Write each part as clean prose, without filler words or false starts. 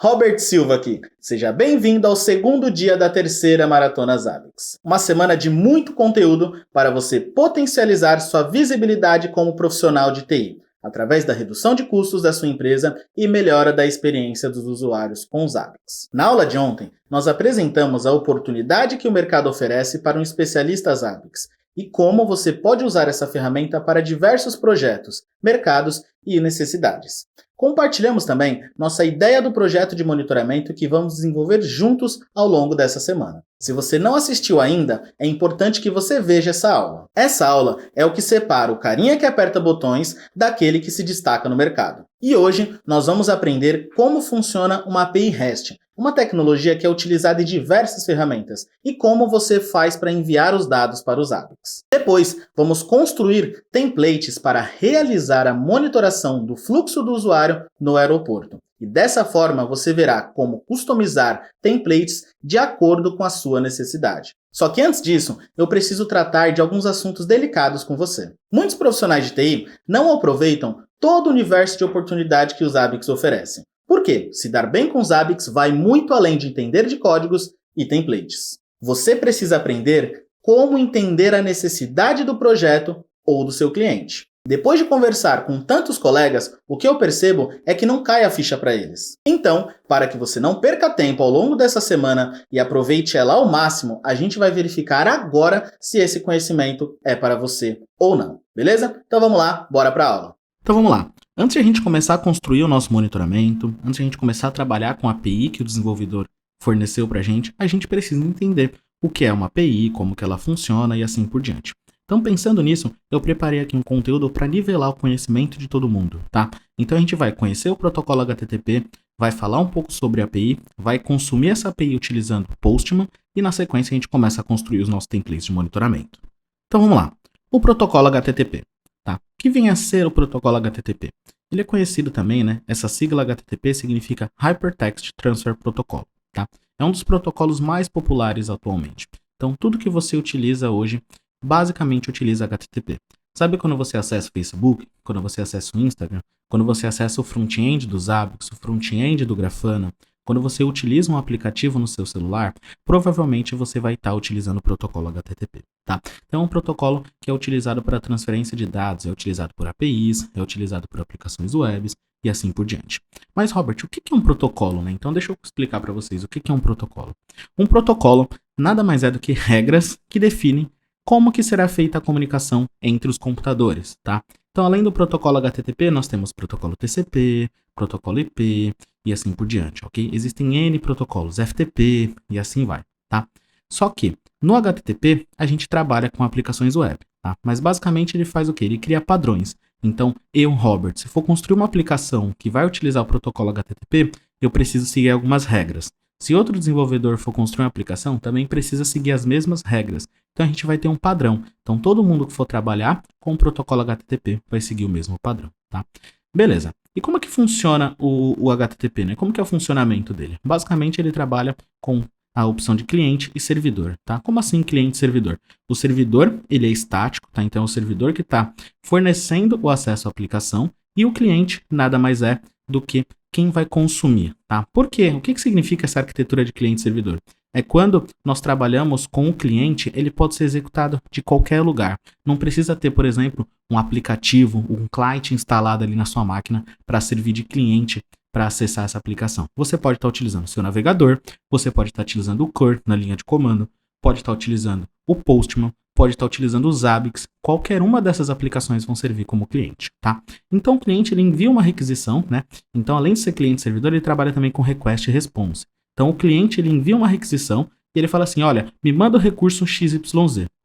Robert Silva aqui. Seja bem-vindo ao segundo dia da terceira Maratona Zabbix. Uma semana de muito conteúdo para você potencializar sua visibilidade como profissional de TI, através da redução de custos da sua empresa e melhora da experiência dos usuários com os Zabbix. Na aula de ontem, nós apresentamos a oportunidade que o mercado oferece para um especialista Zabbix e como você pode usar essa ferramenta para diversos projetos, mercados e necessidades. Compartilhamos também nossa ideia do projeto de monitoramento que vamos desenvolver juntos ao longo dessa semana. Se você não assistiu ainda, é importante que você veja essa aula. Essa aula é o que separa o carinha que aperta botões daquele que se destaca no mercado. E hoje nós vamos aprender como funciona uma API REST, uma tecnologia que é utilizada em diversas ferramentas, e como você faz para enviar os dados para os Zabbix. Depois, vamos construir templates para realizar a monitoração do fluxo do usuário no aeroporto. E dessa forma, você verá como customizar templates de acordo com a sua necessidade. Só que antes disso, eu preciso tratar de alguns assuntos delicados com você. Muitos profissionais de TI não aproveitam todo o universo de oportunidade que os Zabbix oferecem. Por quê? Se dar bem com os Zabbix vai muito além de entender de códigos e templates. Você precisa aprender como entender a necessidade do projeto ou do seu cliente. Depois de conversar com tantos colegas, o que eu percebo é que não cai a ficha para eles. Então, para que você não perca tempo ao longo dessa semana e aproveite ela ao máximo, a gente vai verificar agora se esse conhecimento é para você ou não. Beleza? Então vamos lá, bora para a aula. Então vamos lá. Antes de a gente começar a construir o nosso monitoramento, antes de a gente começar a trabalhar com a API que o desenvolvedor forneceu para a gente precisa entender o que é uma API, como que ela funciona e assim por diante. Então, pensando nisso, eu preparei aqui um conteúdo para nivelar o conhecimento de todo mundo, tá? Então, a gente vai conhecer o protocolo HTTP, vai falar um pouco sobre a API, vai consumir essa API utilizando Postman e, na sequência, a gente começa a construir os nossos templates de monitoramento. Então, vamos lá. O protocolo HTTP, tá? O que vem a ser o protocolo HTTP? Ele é conhecido também, né? Essa sigla HTTP significa Hypertext Transfer Protocol, tá? É um dos protocolos mais populares atualmente. Então, tudo que você utiliza hoje basicamente utiliza HTTP. Sabe quando você acessa o Facebook, quando você acessa o Instagram, quando você acessa o front-end do Zabbix, o front-end do Grafana, quando você utiliza um aplicativo no seu celular, provavelmente você vai estar utilizando o protocolo HTTP, tá? Então é um protocolo que é utilizado para transferência de dados, é utilizado por APIs, é utilizado por aplicações web e assim por diante. Mas, Robert, o que é um protocolo, né? Então deixa eu explicar para vocês o que é um protocolo. Um protocolo nada mais é do que regras que definem como que será feita a comunicação entre os computadores, tá? Então, além do protocolo HTTP, nós temos protocolo TCP, protocolo IP e assim por diante, ok? Existem N protocolos, FTP e assim vai, tá? Só que, no HTTP, a gente trabalha com aplicações web, tá? Mas basicamente ele faz o quê? Ele cria padrões. Então, eu, Robert, se for construir uma aplicação que vai utilizar o protocolo HTTP, eu preciso seguir algumas regras. Se outro desenvolvedor for construir uma aplicação, também precisa seguir as mesmas regras. Então a gente vai ter um padrão. Então todo mundo que for trabalhar com o protocolo HTTP vai seguir o mesmo padrão, tá? Beleza. E como é que funciona o HTTP, né? Como que é o funcionamento dele? Basicamente ele trabalha com a opção de cliente e servidor, tá? Como assim cliente e servidor? O servidor, ele é estático, tá? Então é o servidor que está fornecendo o acesso à aplicação e o cliente nada mais é do que quem vai consumir, tá? Por quê? O que significa essa arquitetura de cliente e servidor? É quando nós trabalhamos com o cliente, ele pode ser executado de qualquer lugar. Não precisa ter, por exemplo, um aplicativo, um client instalado ali na sua máquina para servir de cliente para acessar essa aplicação. Você pode estar utilizando o seu navegador, você pode estar utilizando o curl na linha de comando, pode estar utilizando o Postman, pode estar utilizando o Zabbix, qualquer uma dessas aplicações vão servir como cliente, tá? Então o cliente ele envia uma requisição, né? Então além de ser cliente e servidor, ele trabalha também com request e response. Então o cliente ele envia uma requisição e ele fala assim, olha, me manda o recurso XYZ,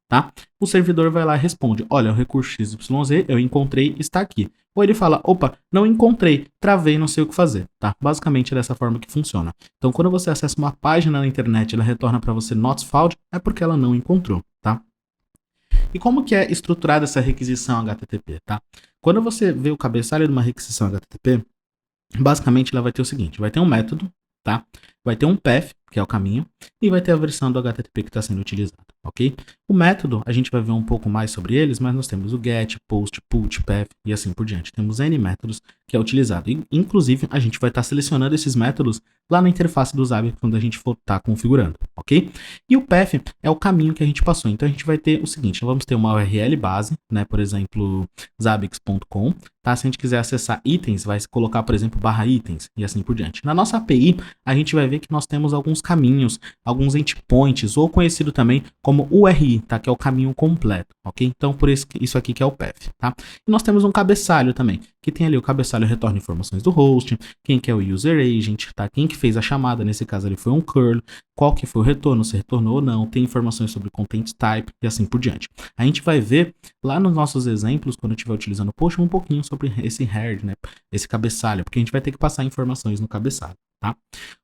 tá? O servidor vai lá e responde, olha, o recurso XYZ eu encontrei, está aqui. Ou ele fala, opa, não encontrei, travei, não sei o que fazer, tá? Basicamente é dessa forma que funciona. Então quando você acessa uma página na internet e ela retorna para você not found, é porque ela não encontrou, tá? E como que é estruturada essa requisição HTTP, tá? Quando você vê o cabeçalho de uma requisição HTTP, basicamente ela vai ter o seguinte, vai ter um método, tá? Vai ter um path, que é o caminho, e vai ter a versão do HTTP que está sendo utilizada, ok? O método, a gente vai ver um pouco mais sobre eles, mas nós temos o get, post, put, path e assim por diante. Temos N métodos, que é utilizado. E, inclusive, a gente vai estar selecionando esses métodos lá na interface do Zabbix quando a gente for estar configurando, ok? E o path é o caminho que a gente passou. Então, a gente vai ter o seguinte, vamos ter uma URL base, né? Por exemplo, zabbix.com, tá? Se a gente quiser acessar itens, vai colocar, por exemplo, /itens e assim por diante. Na nossa API, a gente vai ver que nós temos alguns caminhos, alguns endpoints, ou conhecido também como URI, tá? Que é o caminho completo, ok? Então, por isso aqui que é o path, tá? E nós temos um cabeçalho também, que tem ali o cabeçalho retorna informações do host, quem que é o user agent, tá? Quem que fez a chamada, nesse caso ali foi um curl, qual que foi o retorno, se retornou ou não, tem informações sobre content type e assim por diante. A gente vai ver lá nos nossos exemplos, quando eu estiver utilizando o post, um pouquinho sobre esse head, né? Esse cabeçalho, porque a gente vai ter que passar informações no cabeçalho. Tá?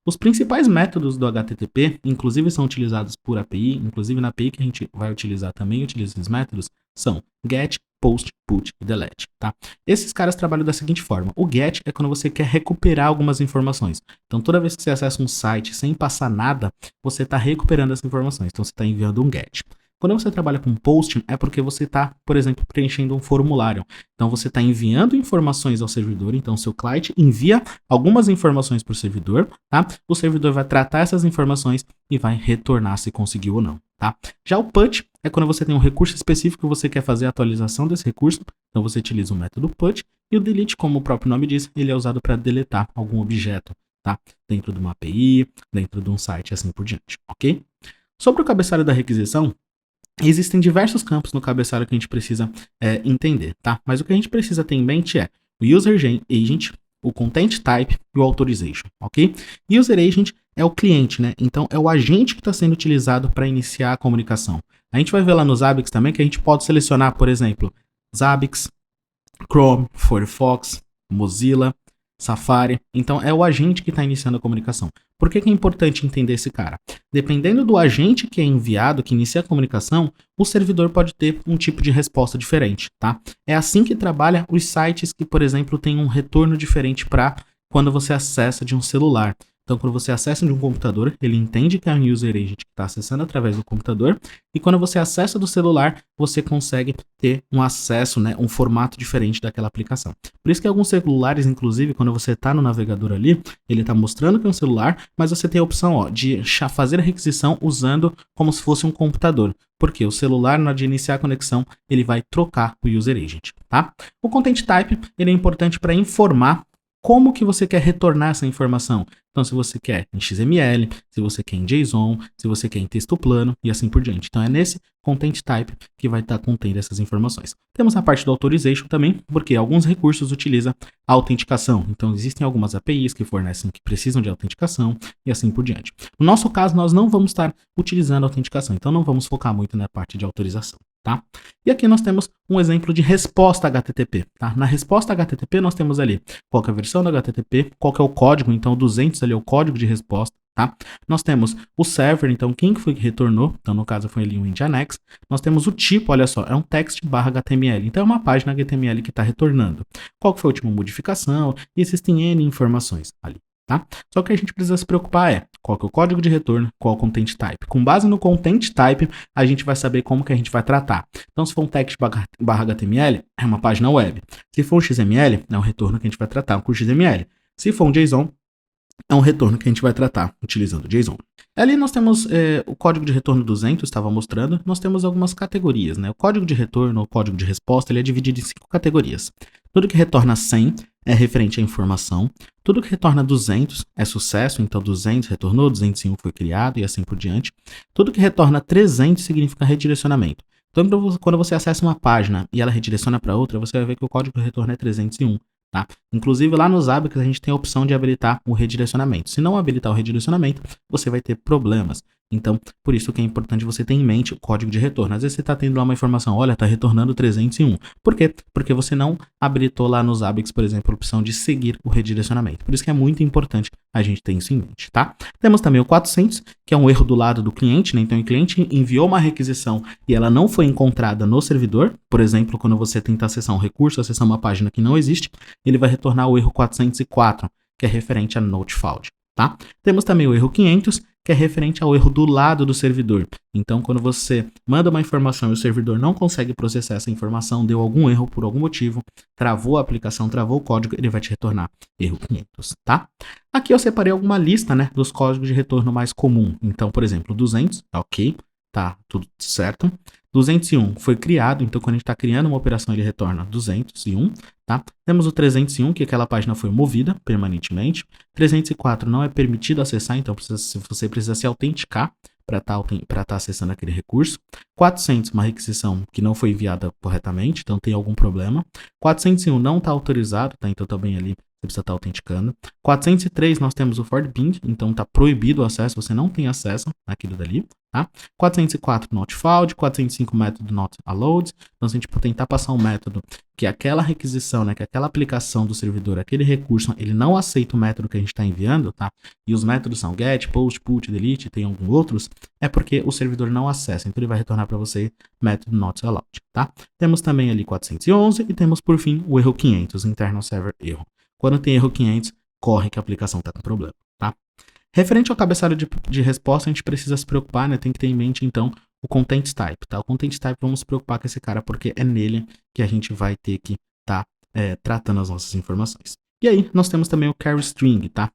Os principais métodos do HTTP, inclusive são utilizados por API, inclusive na API que a gente vai utilizar também utiliza esses métodos, são GET, POST, PUT e DELETE. Tá? Esses caras trabalham da seguinte forma, o GET é quando você quer recuperar algumas informações. Então toda vez que você acessa um site sem passar nada, você está recuperando essas informações, então você está enviando um GET. Quando você trabalha com posting, é porque você está, por exemplo, preenchendo um formulário. Então, você está enviando informações ao servidor. Então, seu client envia algumas informações para o servidor, tá? O servidor vai tratar essas informações e vai retornar se conseguiu ou não, tá? Já o PUT é quando você tem um recurso específico e você quer fazer a atualização desse recurso. Então, você utiliza o método PUT. E o delete, como o próprio nome diz, ele é usado para deletar algum objeto, tá? Dentro de uma API, dentro de um site e assim por diante, ok? Sobre o cabeçalho da requisição, existem diversos campos no cabeçalho que a gente precisa entender, tá? Mas o que a gente precisa ter em mente é o User Agent, o Content Type e o Authorization, ok? User Agent é o cliente, né? Então, é o agente que está sendo utilizado para iniciar a comunicação. A gente vai ver lá no Zabbix também que a gente pode selecionar, por exemplo, Zabbix, Chrome, Firefox, Mozilla, Safari. Então, é o agente que está iniciando a comunicação. Por que é importante entender esse cara? Dependendo do agente que é enviado, que inicia a comunicação, o servidor pode ter um tipo de resposta diferente, tá? É assim que trabalha os sites que, por exemplo, têm um retorno diferente para quando você acessa de um celular. Então, quando você acessa de um computador, ele entende que é um user agent que está acessando através do computador. E quando você acessa do celular, você consegue ter um acesso, né, um formato diferente daquela aplicação. Por isso que alguns celulares, inclusive, quando você está no navegador ali, ele está mostrando que é um celular, mas você tem a opção de fazer a requisição usando como se fosse um computador. Porque o celular, na hora de iniciar a conexão, ele vai trocar o user agent, tá? O content type, ele é importante para informar como que você quer retornar essa informação. Então, se você quer em XML, se você quer em JSON, se você quer em texto plano e assim por diante. Então, é nesse content type que vai estar contendo essas informações. Temos a parte do authorization também, porque alguns recursos utilizam a autenticação. Então, existem algumas APIs que fornecem que precisam de autenticação e assim por diante. No nosso caso, nós não vamos estar utilizando a autenticação, então não vamos focar muito na parte de autorização. Tá? E aqui nós temos um exemplo de resposta HTTP. Tá? Na resposta HTTP nós temos ali qual que é a versão do HTTP, qual que é o código, então o 200 ali é o código de resposta. Tá? Nós temos o server, então quem foi que retornou, então no caso foi ali um Nginx. Nós temos o tipo, olha só, é um text/HTML, então é uma página HTML que está retornando. Qual que foi a última modificação, e existem N informações ali. Tá? Só que a gente precisa se preocupar qual que é o código de retorno, qual é o content type. Com base no content type, a gente vai saber como que a gente vai tratar. Então, se for um text/HTML, é uma página web. Se for um XML, é um retorno que a gente vai tratar com XML. Se for um JSON, é um retorno que a gente vai tratar utilizando JSON. Ali nós temos o código de retorno 200, estava mostrando, nós temos algumas categorias, né? O código de retorno, o código de resposta, ele é dividido em 5 categorias. Tudo que retorna 100 é referente à informação, tudo que retorna 200 é sucesso, então 200 retornou, 201 foi criado e assim por diante. Tudo que retorna 300 significa redirecionamento. Então, quando você acessa uma página e ela redireciona para outra, você vai ver que o código de retorno é 301. Tá? Inclusive lá nos Zabbix a gente tem a opção de habilitar o redirecionamento. Se não habilitar o redirecionamento, você vai ter problemas. Então, por isso que é importante você ter em mente o código de retorno. Às vezes você está tendo lá uma informação, olha, está retornando 301. Por quê? Porque você não habilitou lá nos Zabbix, por exemplo, a opção de seguir o redirecionamento. Por isso que é muito importante a gente ter isso em mente, tá? Temos também o 400, que é um erro do lado do cliente, né? Então, o cliente enviou uma requisição e ela não foi encontrada no servidor. Por exemplo, quando você tenta acessar um recurso, acessar uma página que não existe, ele vai retornar o erro 404, que é referente a not found. tá? Temos também o erro 500, que é referente ao erro do lado do servidor. Então, quando você manda uma informação e o servidor não consegue processar essa informação, deu algum erro por algum motivo, travou a aplicação, travou o código, ele vai te retornar erro 500, tá? Aqui eu separei alguma lista, né, dos códigos de retorno mais comum. Então, por exemplo, 200, tá ok, tá tudo certo. 201 foi criado, então quando a gente está criando uma operação ele retorna 201, tá? Temos o 301, que aquela página foi movida permanentemente. 304 não é permitido acessar, então você precisa se autenticar para estar acessando aquele recurso. 400, uma requisição que não foi enviada corretamente, então tem algum problema. 401 não está autorizado, tá? Então também ali você precisa estar autenticando. 403 nós temos o for bind, então está proibido o acesso, você não tem acesso àquilo dali, tá? 404 not found, 405 método not allowed, então se a gente tentar passar um método que aquela requisição, né, que aquela aplicação do servidor, aquele recurso, ele não aceita o método que a gente está enviando, tá? E os métodos são get, post, put, delete, tem alguns outros, é porque o servidor não acessa, então ele vai retornar para você método not allowed, tá? Temos também ali 411 e temos por fim o erro 500, internal server erro. Quando tem erro 500, corre que a aplicação está com problema, tá? Referente ao cabeçalho de resposta, a gente precisa se preocupar, né? Tem que ter em mente, então, o content type, tá? O content type, vamos se preocupar com esse cara, porque é nele que a gente vai ter que estar tratando as nossas informações. E aí, nós temos também o carry string, tá?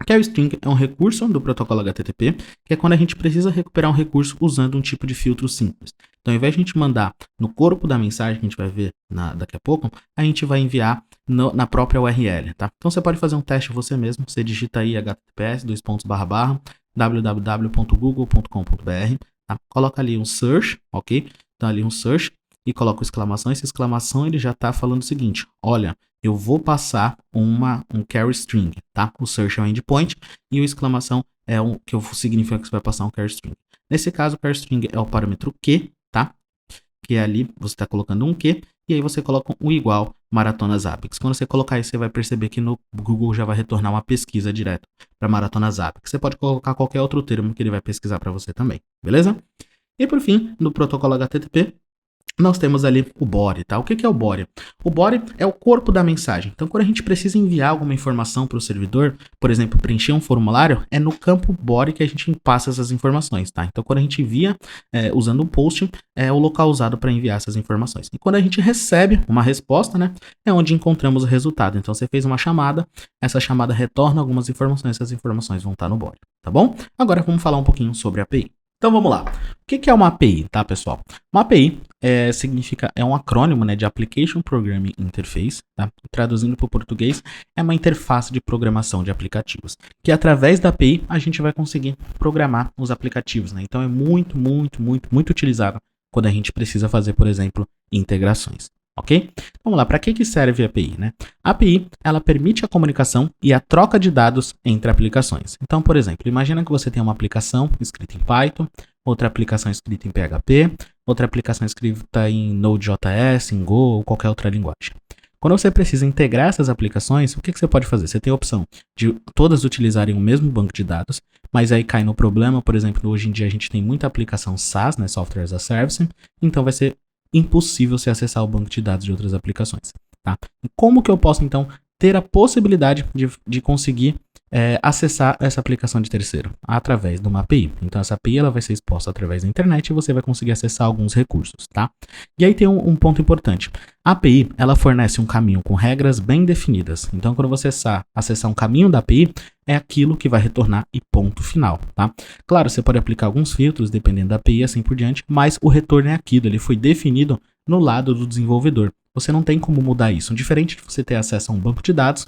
Carry string é um recurso do protocolo HTTP, que é quando a gente precisa recuperar um recurso usando um tipo de filtro simples. Então, ao invés de a gente mandar no corpo da mensagem, que a gente vai ver daqui a pouco, a gente vai enviar na própria URL, tá? Então, você pode fazer um teste você mesmo. Você digita aí https://www.google.com.br, tá? Coloca ali um search, ok? Então, ali um search e coloca exclamação. Essa exclamação, ele já está falando o seguinte, olha, eu vou passar um carry string, tá? O search é um endpoint e o exclamação é que significa que você vai passar um carry string. Nesse caso, o carry string é o parâmetro Q, tá? Que é ali, você está colocando um Q e aí você coloca um igual Maratonas Zabbix. Quando você colocar isso, você vai perceber que no Google já vai retornar uma pesquisa direto para Maratonas Zabbix. Você pode colocar qualquer outro termo que ele vai pesquisar para você também, beleza? E por fim, no protocolo HTTP, nós temos ali o body, tá? O que é o body? O body é o corpo da mensagem. Então, quando a gente precisa enviar alguma informação para o servidor, por exemplo, preencher um formulário, é no campo body que a gente passa essas informações, tá? Então, quando a gente envia usando um post, é o local usado para enviar essas informações. E quando a gente recebe uma resposta, né, é onde encontramos o resultado. Então, você fez uma chamada, essa chamada retorna algumas informações, essas informações vão estar no body, tá bom? Agora, vamos falar um pouquinho sobre a API. Então vamos lá. O que é uma API, tá, pessoal? Uma API é um acrônimo, né, de Application Programming Interface, tá? Traduzindo para o português, é uma interface de programação de aplicativos, que através da API a gente vai conseguir programar os aplicativos, né? Então é muito utilizado quando a gente precisa fazer, por exemplo, integrações. Ok? Vamos lá, para que serve a API, né? A API, ela permite a comunicação e a troca de dados entre aplicações. Então, por exemplo, imagina que você tem uma aplicação escrita em Python, outra aplicação escrita em PHP, outra aplicação escrita em Node.js, em Go ou qualquer outra linguagem. Quando você precisa integrar essas aplicações, o que você pode fazer? Você tem a opção de todas utilizarem o mesmo banco de dados, mas aí cai no problema, por exemplo, hoje em dia a gente tem muita aplicação SaaS, né, Software as a Service, então vai ser impossível você acessar o banco de dados de outras aplicações, tá? E como que eu posso, então, ter a possibilidade de conseguir acessar essa aplicação de terceiro? Através de uma API. Então, essa API ela vai ser exposta através da internet e você vai conseguir acessar alguns recursos, tá? E aí tem um ponto importante. A API, ela fornece um caminho com regras bem definidas. Então, quando você acessar um caminho da API, é aquilo que vai retornar e ponto final, tá? Claro, você pode aplicar alguns filtros, dependendo da API, assim por diante, mas o retorno é aquilo, ele foi definido no lado do desenvolvedor. Você não tem como mudar isso. Diferente de você ter acesso a um banco de dados,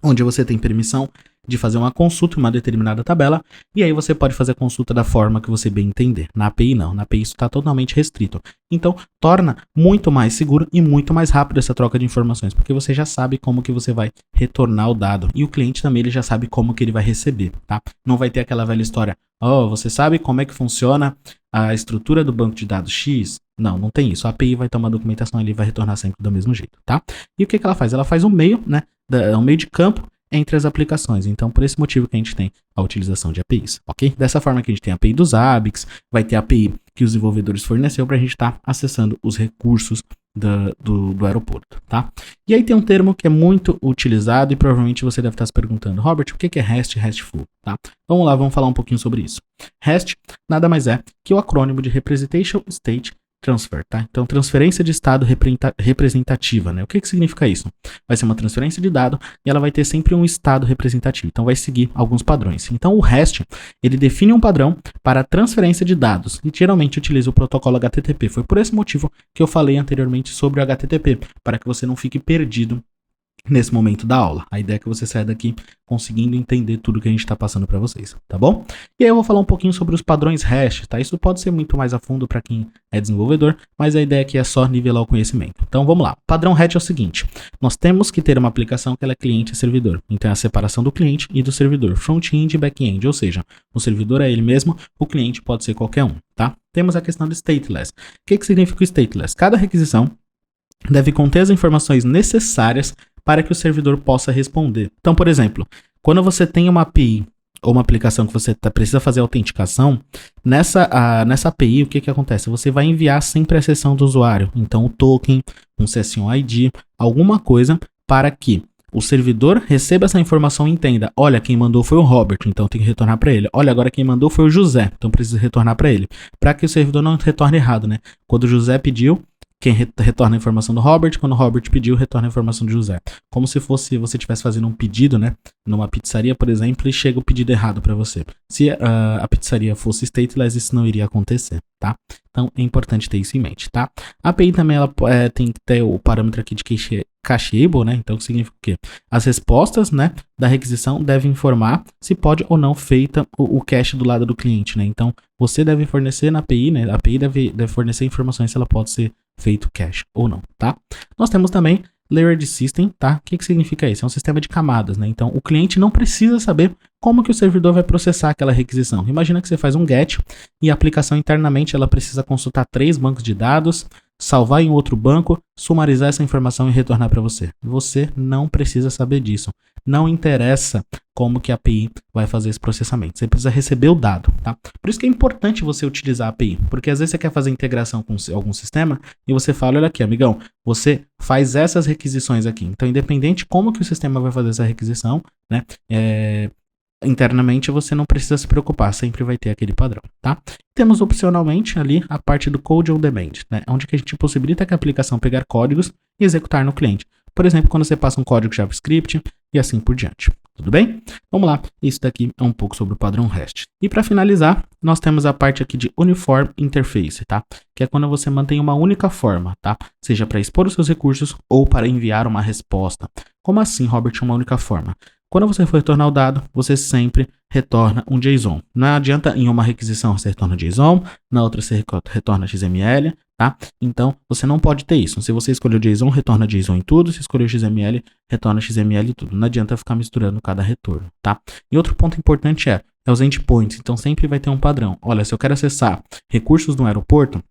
onde você tem permissão de fazer uma consulta em uma determinada tabela, e aí você pode fazer a consulta da forma que você bem entender. Na API não, na API isso está totalmente restrito. Então, torna muito mais seguro e muito mais rápido essa troca de informações, porque você já sabe como que você vai retornar o dado, e o cliente também ele já sabe como que ele vai receber, tá? Não vai ter aquela velha história, você sabe como é que funciona a estrutura do banco de dados X? Não tem isso. A API vai ter uma documentação e ele vai retornar sempre do mesmo jeito, tá? E o que ela faz? Ela faz um meio, né? Um meio de campo entre as aplicações. Então, por esse motivo que a gente tem a utilização de APIs, ok? Dessa forma que a gente tem a API dos Zabbix, vai ter a API que os desenvolvedores forneceu para a gente estar acessando os recursos do aeroporto, tá? E aí tem um termo que é muito utilizado e provavelmente você deve estar se perguntando, Robert, o que é REST e RESTful, tá? Vamos lá, vamos falar um pouquinho sobre isso. REST nada mais é que o acrônimo de Representation State Transfer, tá? Então, transferência de estado representativa, né? O que significa isso? Vai ser uma transferência de dado e ela vai ter sempre um estado representativo. Então, vai seguir alguns padrões. Então, o REST, ele define um padrão para a transferência de dados e geralmente utiliza o protocolo HTTP. Foi por esse motivo que eu falei anteriormente sobre o HTTP, para que você não fique perdido nesse momento da aula. A ideia é que você saia daqui conseguindo entender tudo que a gente está passando para vocês, tá bom? E aí eu vou falar um pouquinho sobre os padrões REST, tá? Isso pode ser muito mais a fundo para quem é desenvolvedor, mas a ideia aqui é só nivelar o conhecimento. Então vamos lá. O padrão REST é o seguinte: nós temos que ter uma aplicação que ela é cliente e servidor. Então é a separação do cliente e do servidor, front-end e back-end, ou seja, o servidor é ele mesmo, o cliente pode ser qualquer um, tá? Temos a questão do stateless. O que significa o stateless? Cada requisição deve conter as informações necessárias para que o servidor possa responder. Então, por exemplo, quando você tem uma API ou uma aplicação que você precisa fazer autenticação, nessa API, o que acontece? Você vai enviar sempre a sessão do usuário. Então, o token, um session ID, alguma coisa para que o servidor receba essa informação e entenda, olha, quem mandou foi o Robert, então tem que retornar para ele. Olha, agora quem mandou foi o José, então preciso retornar para ele. Para que o servidor não retorne errado, né? Quando o José pediu, quem retorna a informação do Robert, quando o Robert pediu, retorna a informação do José. Como se fosse você estivesse fazendo um pedido, né? Numa pizzaria, por exemplo, e chega o pedido errado para você. Se a pizzaria fosse stateless, isso não iria acontecer, tá? Então, é importante ter isso em mente, tá? A API também ela, tem que ter o parâmetro aqui de cacheable, né? Então, significa o quê? As respostas, né, da requisição devem informar se pode ou não feita o cache do lado do cliente, né? Então, você deve fornecer na API, né? A API deve fornecer informações se ela pode ser feito cache ou não, tá? Nós temos também Layered System, tá? O que significa isso? É um sistema de camadas, né? Então, o cliente não precisa saber como que o servidor vai processar aquela requisição. Imagina que você faz um GET e a aplicação internamente ela precisa consultar 3 bancos de dados, salvar em outro banco, sumarizar essa informação e retornar para você. Você não precisa saber disso. Não interessa como que a API vai fazer esse processamento. Você precisa receber o dado, tá? Por isso que é importante você utilizar a API, porque às vezes você quer fazer integração com algum sistema e você fala, olha aqui, amigão, você faz essas requisições aqui. Então, independente como que o sistema vai fazer essa requisição, né? Internamente você não precisa se preocupar, sempre vai ter aquele padrão, tá? Temos opcionalmente ali a parte do Code on Demand, né? Onde que a gente possibilita que a aplicação pegar códigos e executar no cliente. Por exemplo, quando você passa um código JavaScript e assim por diante. Tudo bem? Vamos lá, isso daqui é um pouco sobre o padrão REST. E para finalizar, nós temos a parte aqui de Uniform Interface, tá? Que é quando você mantém uma única forma, tá? Seja para expor os seus recursos ou para enviar uma resposta. Como assim, Robert, uma única forma? Quando você for retornar o dado, você sempre retorna um JSON. Não adianta em uma requisição você retorna JSON, na outra você retorna XML, tá? Então, você não pode ter isso. Se você escolheu JSON, retorna JSON em tudo. Se escolheu XML, retorna XML em tudo. Não adianta ficar misturando cada retorno, tá? E outro ponto importante é os endpoints. Então, sempre vai ter um padrão. Olha, se eu quero acessar recursos no aeroporto,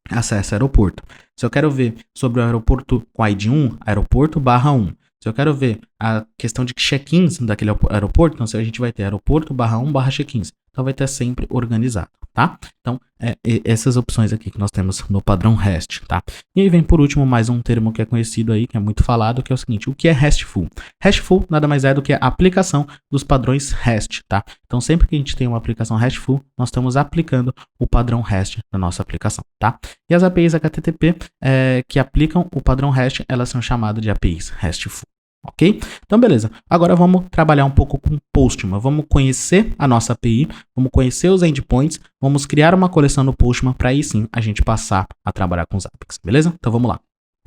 acesse aeroporto. Se eu quero ver sobre o aeroporto com ID 1, aeroporto /1. Se eu quero ver a questão de check-ins daquele aeroporto, então a gente vai ter aeroporto /1 check-ins. Então vai estar sempre organizado, tá? Então, essas opções aqui que nós temos no padrão REST, tá? E aí vem por último mais um termo que é conhecido aí, que é muito falado, que é o seguinte: o que é RESTful? RESTful nada mais é do que a aplicação dos padrões REST, tá? Então sempre que a gente tem uma aplicação RESTful, nós estamos aplicando o padrão REST na nossa aplicação, tá? E as APIs HTTP que aplicam o padrão REST, elas são chamadas de APIs RESTful. Ok? Então, beleza. Agora vamos trabalhar um pouco com Postman. Vamos conhecer a nossa API, vamos conhecer os endpoints, vamos criar uma coleção no Postman para aí sim a gente passar a trabalhar com os Apex, beleza? Então vamos lá.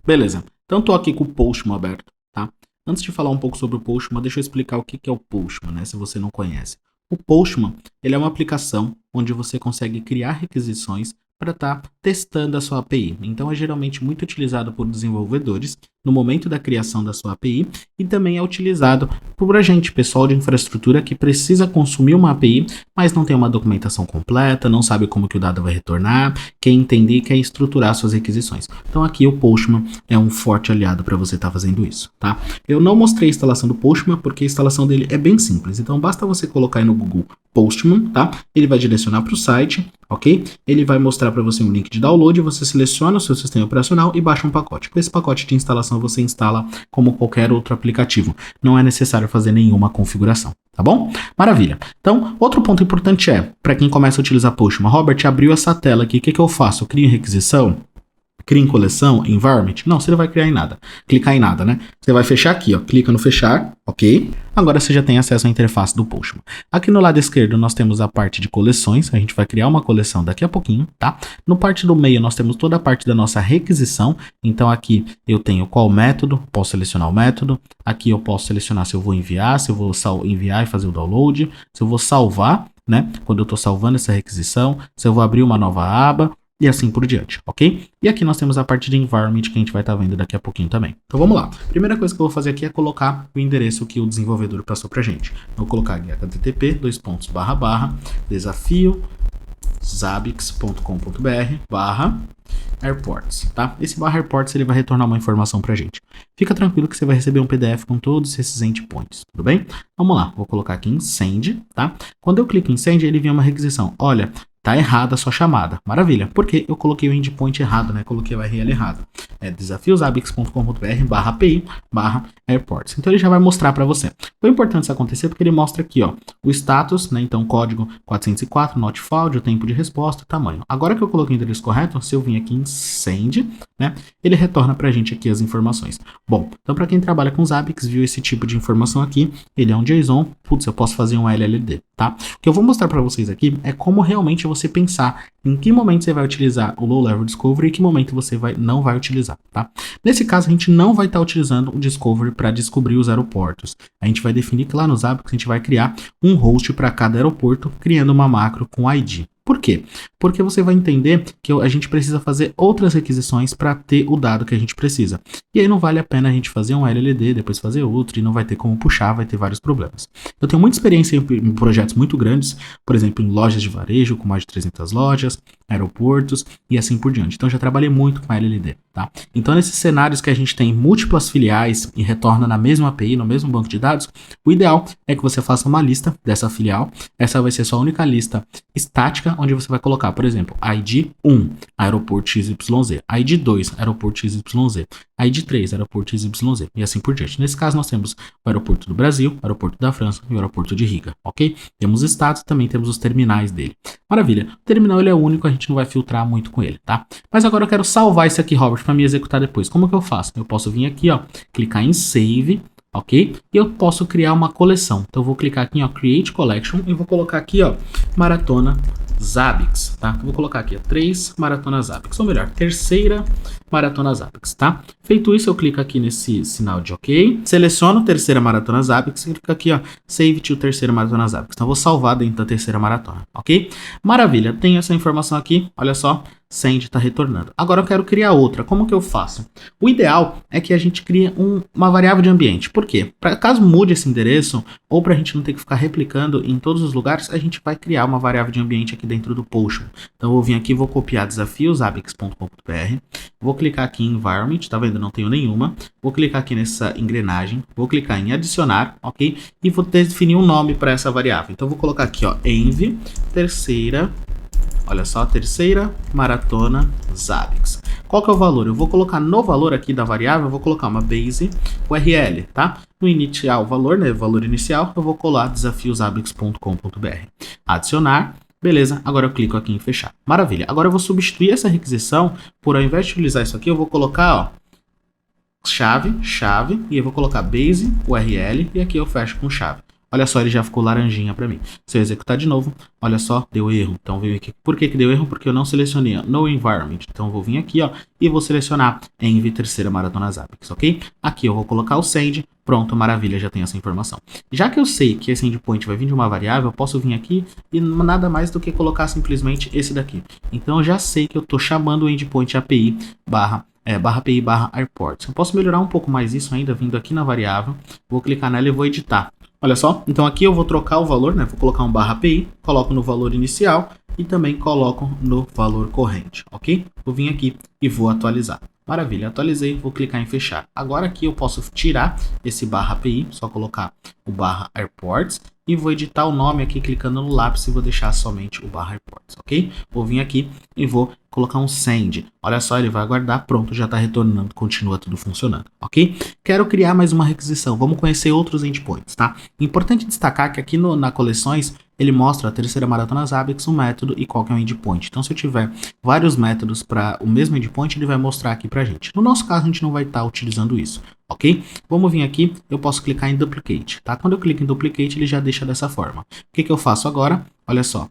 Beleza. Então tô aqui com o Postman aberto, tá? Antes de falar um pouco sobre o Postman, deixa eu explicar o que é o Postman, né? Se você não conhece. O Postman, ele é uma aplicação onde você consegue criar requisições para estar testando a sua API. Então é geralmente muito utilizado por desenvolvedores no momento da criação da sua API e também é utilizado por pessoal de infraestrutura que precisa consumir uma API, mas não tem uma documentação completa, não sabe como que o dado vai retornar, quer entender e quer estruturar suas requisições. Então aqui o Postman é um forte aliado para você estar fazendo isso, tá? Eu não mostrei a instalação do Postman porque a instalação dele é bem simples, então basta você colocar aí no Google Postman, tá? Ele vai direcionar para o site, ok? Ele vai mostrar para você um link de download, você seleciona o seu sistema operacional e baixa um pacote. Com esse pacote de instalação você instala como qualquer outro aplicativo. Não é necessário fazer nenhuma configuração, tá bom? Maravilha. Então, outro ponto importante para quem começa a utilizar Postman, Robert abriu essa tela aqui, o que eu faço? Eu crio em requisição? Cria em coleção, environment? Não, você não vai criar em nada. Clicar em nada, né? Você vai fechar aqui, ó. Clica no fechar, ok? Agora você já tem acesso à interface do Postman. Aqui no lado esquerdo nós temos a parte de coleções. A gente vai criar uma coleção daqui a pouquinho, tá? No parte do meio nós temos toda a parte da nossa requisição. Então aqui eu tenho qual método, posso selecionar o método. Aqui eu posso selecionar se eu vou enviar, se eu vou enviar e fazer o download, se eu vou salvar, né? Quando eu estou salvando essa requisição, se eu vou abrir uma nova aba. E assim por diante, ok? E aqui nós temos a parte de environment que a gente vai estar vendo daqui a pouquinho também. Então vamos lá. Primeira coisa que eu vou fazer aqui é colocar o endereço que o desenvolvedor passou pra gente. Vou colocar aqui http://desafiozabix.com.br/airports, tá? Esse /airports ele vai retornar uma informação pra gente. Fica tranquilo que você vai receber um PDF com todos esses endpoints, tudo bem? Vamos lá, vou colocar aqui em send, tá? Quando eu clico em send, ele vem uma requisição. Olha, tá errada a sua chamada. Maravilha. Porque eu coloquei o endpoint errado, né? Coloquei o URL errado. É desafiosabix.com.br/API/airports. Então ele já vai mostrar para você. Foi importante isso acontecer porque ele mostra aqui, ó, o status, né? Então código 404, not found, o tempo de resposta, o tamanho. Agora que eu coloquei o endereço correto, se eu vim aqui em send, né? Ele retorna pra gente aqui as informações. Bom, então para quem trabalha com Zabbix, viu esse tipo de informação aqui, ele é um JSON, putz, eu posso fazer um LLD, tá? O que eu vou mostrar para vocês aqui é como realmente você pensar em que momento você vai utilizar o Low Level Discovery e que momento você não vai utilizar, tá? Nesse caso, a gente não vai estar utilizando o Discovery para descobrir os aeroportos. A gente vai definir que lá no Zabbix a gente vai criar um host para cada aeroporto, criando uma macro com ID. Por quê? Porque você vai entender que a gente precisa fazer outras requisições para ter o dado que a gente precisa. E aí não vale a pena a gente fazer um LLD, depois fazer outro, e não vai ter como puxar, vai ter vários problemas. Eu tenho muita experiência em projetos muito grandes, por exemplo, em lojas de varejo, com mais de 300 lojas, aeroportos e assim por diante. Então já trabalhei muito com LLD, tá? Então nesses cenários que a gente tem múltiplas filiais e retorna na mesma API, no mesmo banco de dados, o ideal é que você faça uma lista dessa filial. Essa vai ser sua única lista estática, onde você vai colocar, por exemplo, ID 1, aeroporto XYZ, ID 2, aeroporto XYZ, ID 3, aeroporto XYZ, e assim por diante. Nesse caso, nós temos o aeroporto do Brasil, o aeroporto da França e o aeroporto de Riga, ok? Temos estados, também temos os terminais dele. Maravilha. O terminal ele é único, a gente não vai filtrar muito com ele, tá? Mas agora eu quero salvar isso aqui, Robert, para me executar depois. Como que eu faço? Eu posso vir aqui, ó, clicar em Save, ok? E eu posso criar uma coleção. Então eu vou clicar aqui, ó, Create Collection, e vou colocar aqui, ó, Maratona Zabbix, tá? Eu vou colocar aqui, ó, 3 Maratona Zabbix, ou melhor, terceira Maratona Zabbix, tá? Feito isso, eu clico aqui nesse sinal de OK, seleciono terceira Maratona Zabbix e clico aqui, ó, Save to terceira Maratona Zabbix. Então eu vou salvar dentro da terceira maratona, ok? Maravilha, tenho essa informação aqui, olha só, send está retornando. Agora eu quero criar outra. Como que eu faço? O ideal é que a gente crie uma variável de ambiente. Por quê? Para caso mude esse endereço, ou para a gente não ter que ficar replicando em todos os lugares, a gente vai criar uma variável de ambiente aqui dentro do Postman. Então eu vou vir aqui, vou copiar desafiosabix.com.br, vou clicar aqui em Environment, tá vendo? Não tenho nenhuma. Vou clicar aqui nessa engrenagem, vou clicar em adicionar, ok? E vou definir um nome para essa variável. Então eu vou colocar aqui, ó, env terceira. Olha só, terceira Maratona Zabbix. Qual que é o valor? Eu vou colocar no valor aqui da variável, eu vou colocar uma base URL, tá? No inicial valor, né, valor inicial, eu vou colar desafiosabix.com.br. Adicionar. Beleza, agora eu clico aqui em fechar. Maravilha. Agora eu vou substituir essa requisição por, ao invés de utilizar isso aqui, eu vou colocar, ó, chave, e eu vou colocar base URL e aqui eu fecho com chave. Olha só, ele já ficou laranjinha para mim. Se eu executar de novo, olha só, deu erro. Então veio aqui. Por que deu erro? Porque eu não selecionei no environment. Então eu vou vir aqui, ó, e vou selecionar env terceira Maratona Zabbix, ok? Aqui eu vou colocar o send. Pronto, maravilha, já tenho essa informação. Já que eu sei que esse endpoint vai vir de uma variável, eu posso vir aqui e nada mais do que colocar simplesmente esse daqui. Então eu já sei que eu estou chamando o endpoint API /API/airports. Eu posso melhorar um pouco mais isso ainda, vindo aqui na variável. Vou clicar nela e vou editar. Olha só, então aqui eu vou trocar o valor, né? Vou colocar um /API, coloco no valor inicial e também coloco no valor corrente, ok? Vou vir aqui e vou atualizar. Maravilha, atualizei, vou clicar em fechar. Agora aqui eu posso tirar esse /API, só colocar o /airports e vou editar o nome aqui clicando no lápis e vou deixar somente o /airports, ok? Vou vir aqui e vou colocar um send. Olha só, ele vai aguardar, pronto, já está retornando, continua tudo funcionando, ok? Quero criar mais uma requisição, vamos conhecer outros endpoints, tá? Importante destacar que aqui na coleções, ele mostra a terceira maratona Zabbix, um método e qual que é o endpoint. Então, se eu tiver vários métodos para o mesmo endpoint, ele vai mostrar aqui pra gente. No nosso caso, a gente não vai estar utilizando isso, ok? Vamos vir aqui, eu posso clicar em Duplicate, tá? Quando eu clico em Duplicate, ele já deixa dessa forma. O que eu faço agora? Olha só.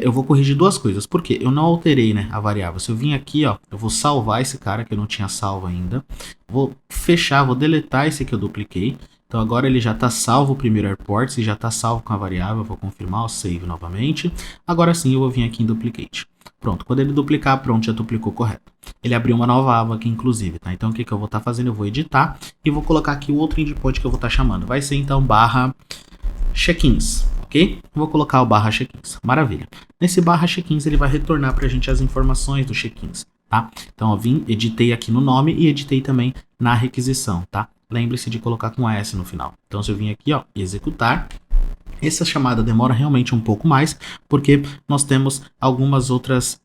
Eu vou corrigir duas coisas, porque eu não alterei, né, a variável. Se eu vim aqui, ó, eu vou salvar esse cara que eu não tinha salvo ainda. Vou fechar, vou deletar esse que eu dupliquei. Então agora ele já está salvo o primeiro airport, se já está salvo com a variável, eu vou confirmar o save novamente. Agora sim eu vou vir aqui em Duplicate. Pronto, quando ele duplicar, pronto, já duplicou correto. Ele abriu uma nova aba aqui, inclusive, tá? Então o que eu vou estar fazendo? Eu vou editar e vou colocar aqui o outro endpoint que eu vou estar chamando. Vai ser então barra check-ins, ok? Vou colocar o barra check-ins, maravilha. Nesse barra check-ins ele vai retornar para a gente as informações do check-ins, tá? Então eu vim, editei aqui no nome e editei também na requisição, tá? Lembre-se de colocar com S no final. Então se eu vim aqui, ó, executar, essa chamada demora realmente um pouco mais, porque nós temos algumas outras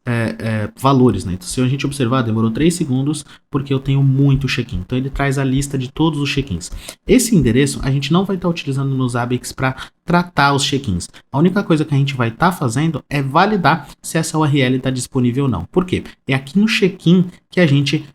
valores, né? Então, se a gente observar, demorou 3 segundos, porque eu tenho muito check-in. Então, ele traz a lista de todos os check-ins. Esse endereço, a gente não vai estar utilizando no Zabbix para tratar os check-ins. A única coisa que a gente vai estar fazendo é validar se essa URL está disponível ou não. Por quê? É aqui no check-in que a gente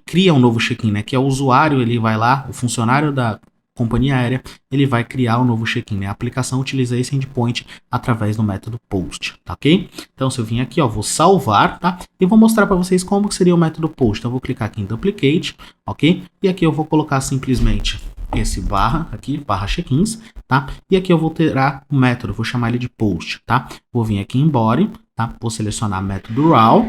cria um novo check-in, né? Que é o usuário, ele vai lá, o funcionário da companhia aérea, ele vai criar um novo check-in, né? A aplicação utiliza esse endpoint através do método post, tá ok? Então, se eu vim aqui, ó, vou salvar, tá? E vou mostrar para vocês como que seria o método post. Então, eu vou clicar aqui em Duplicate, ok? E aqui eu vou colocar simplesmente esse barra aqui, barra check-ins, tá? E aqui eu vou ter o método, vou chamar ele de post, tá? Vou vir aqui em Body, tá? Vou selecionar método raw,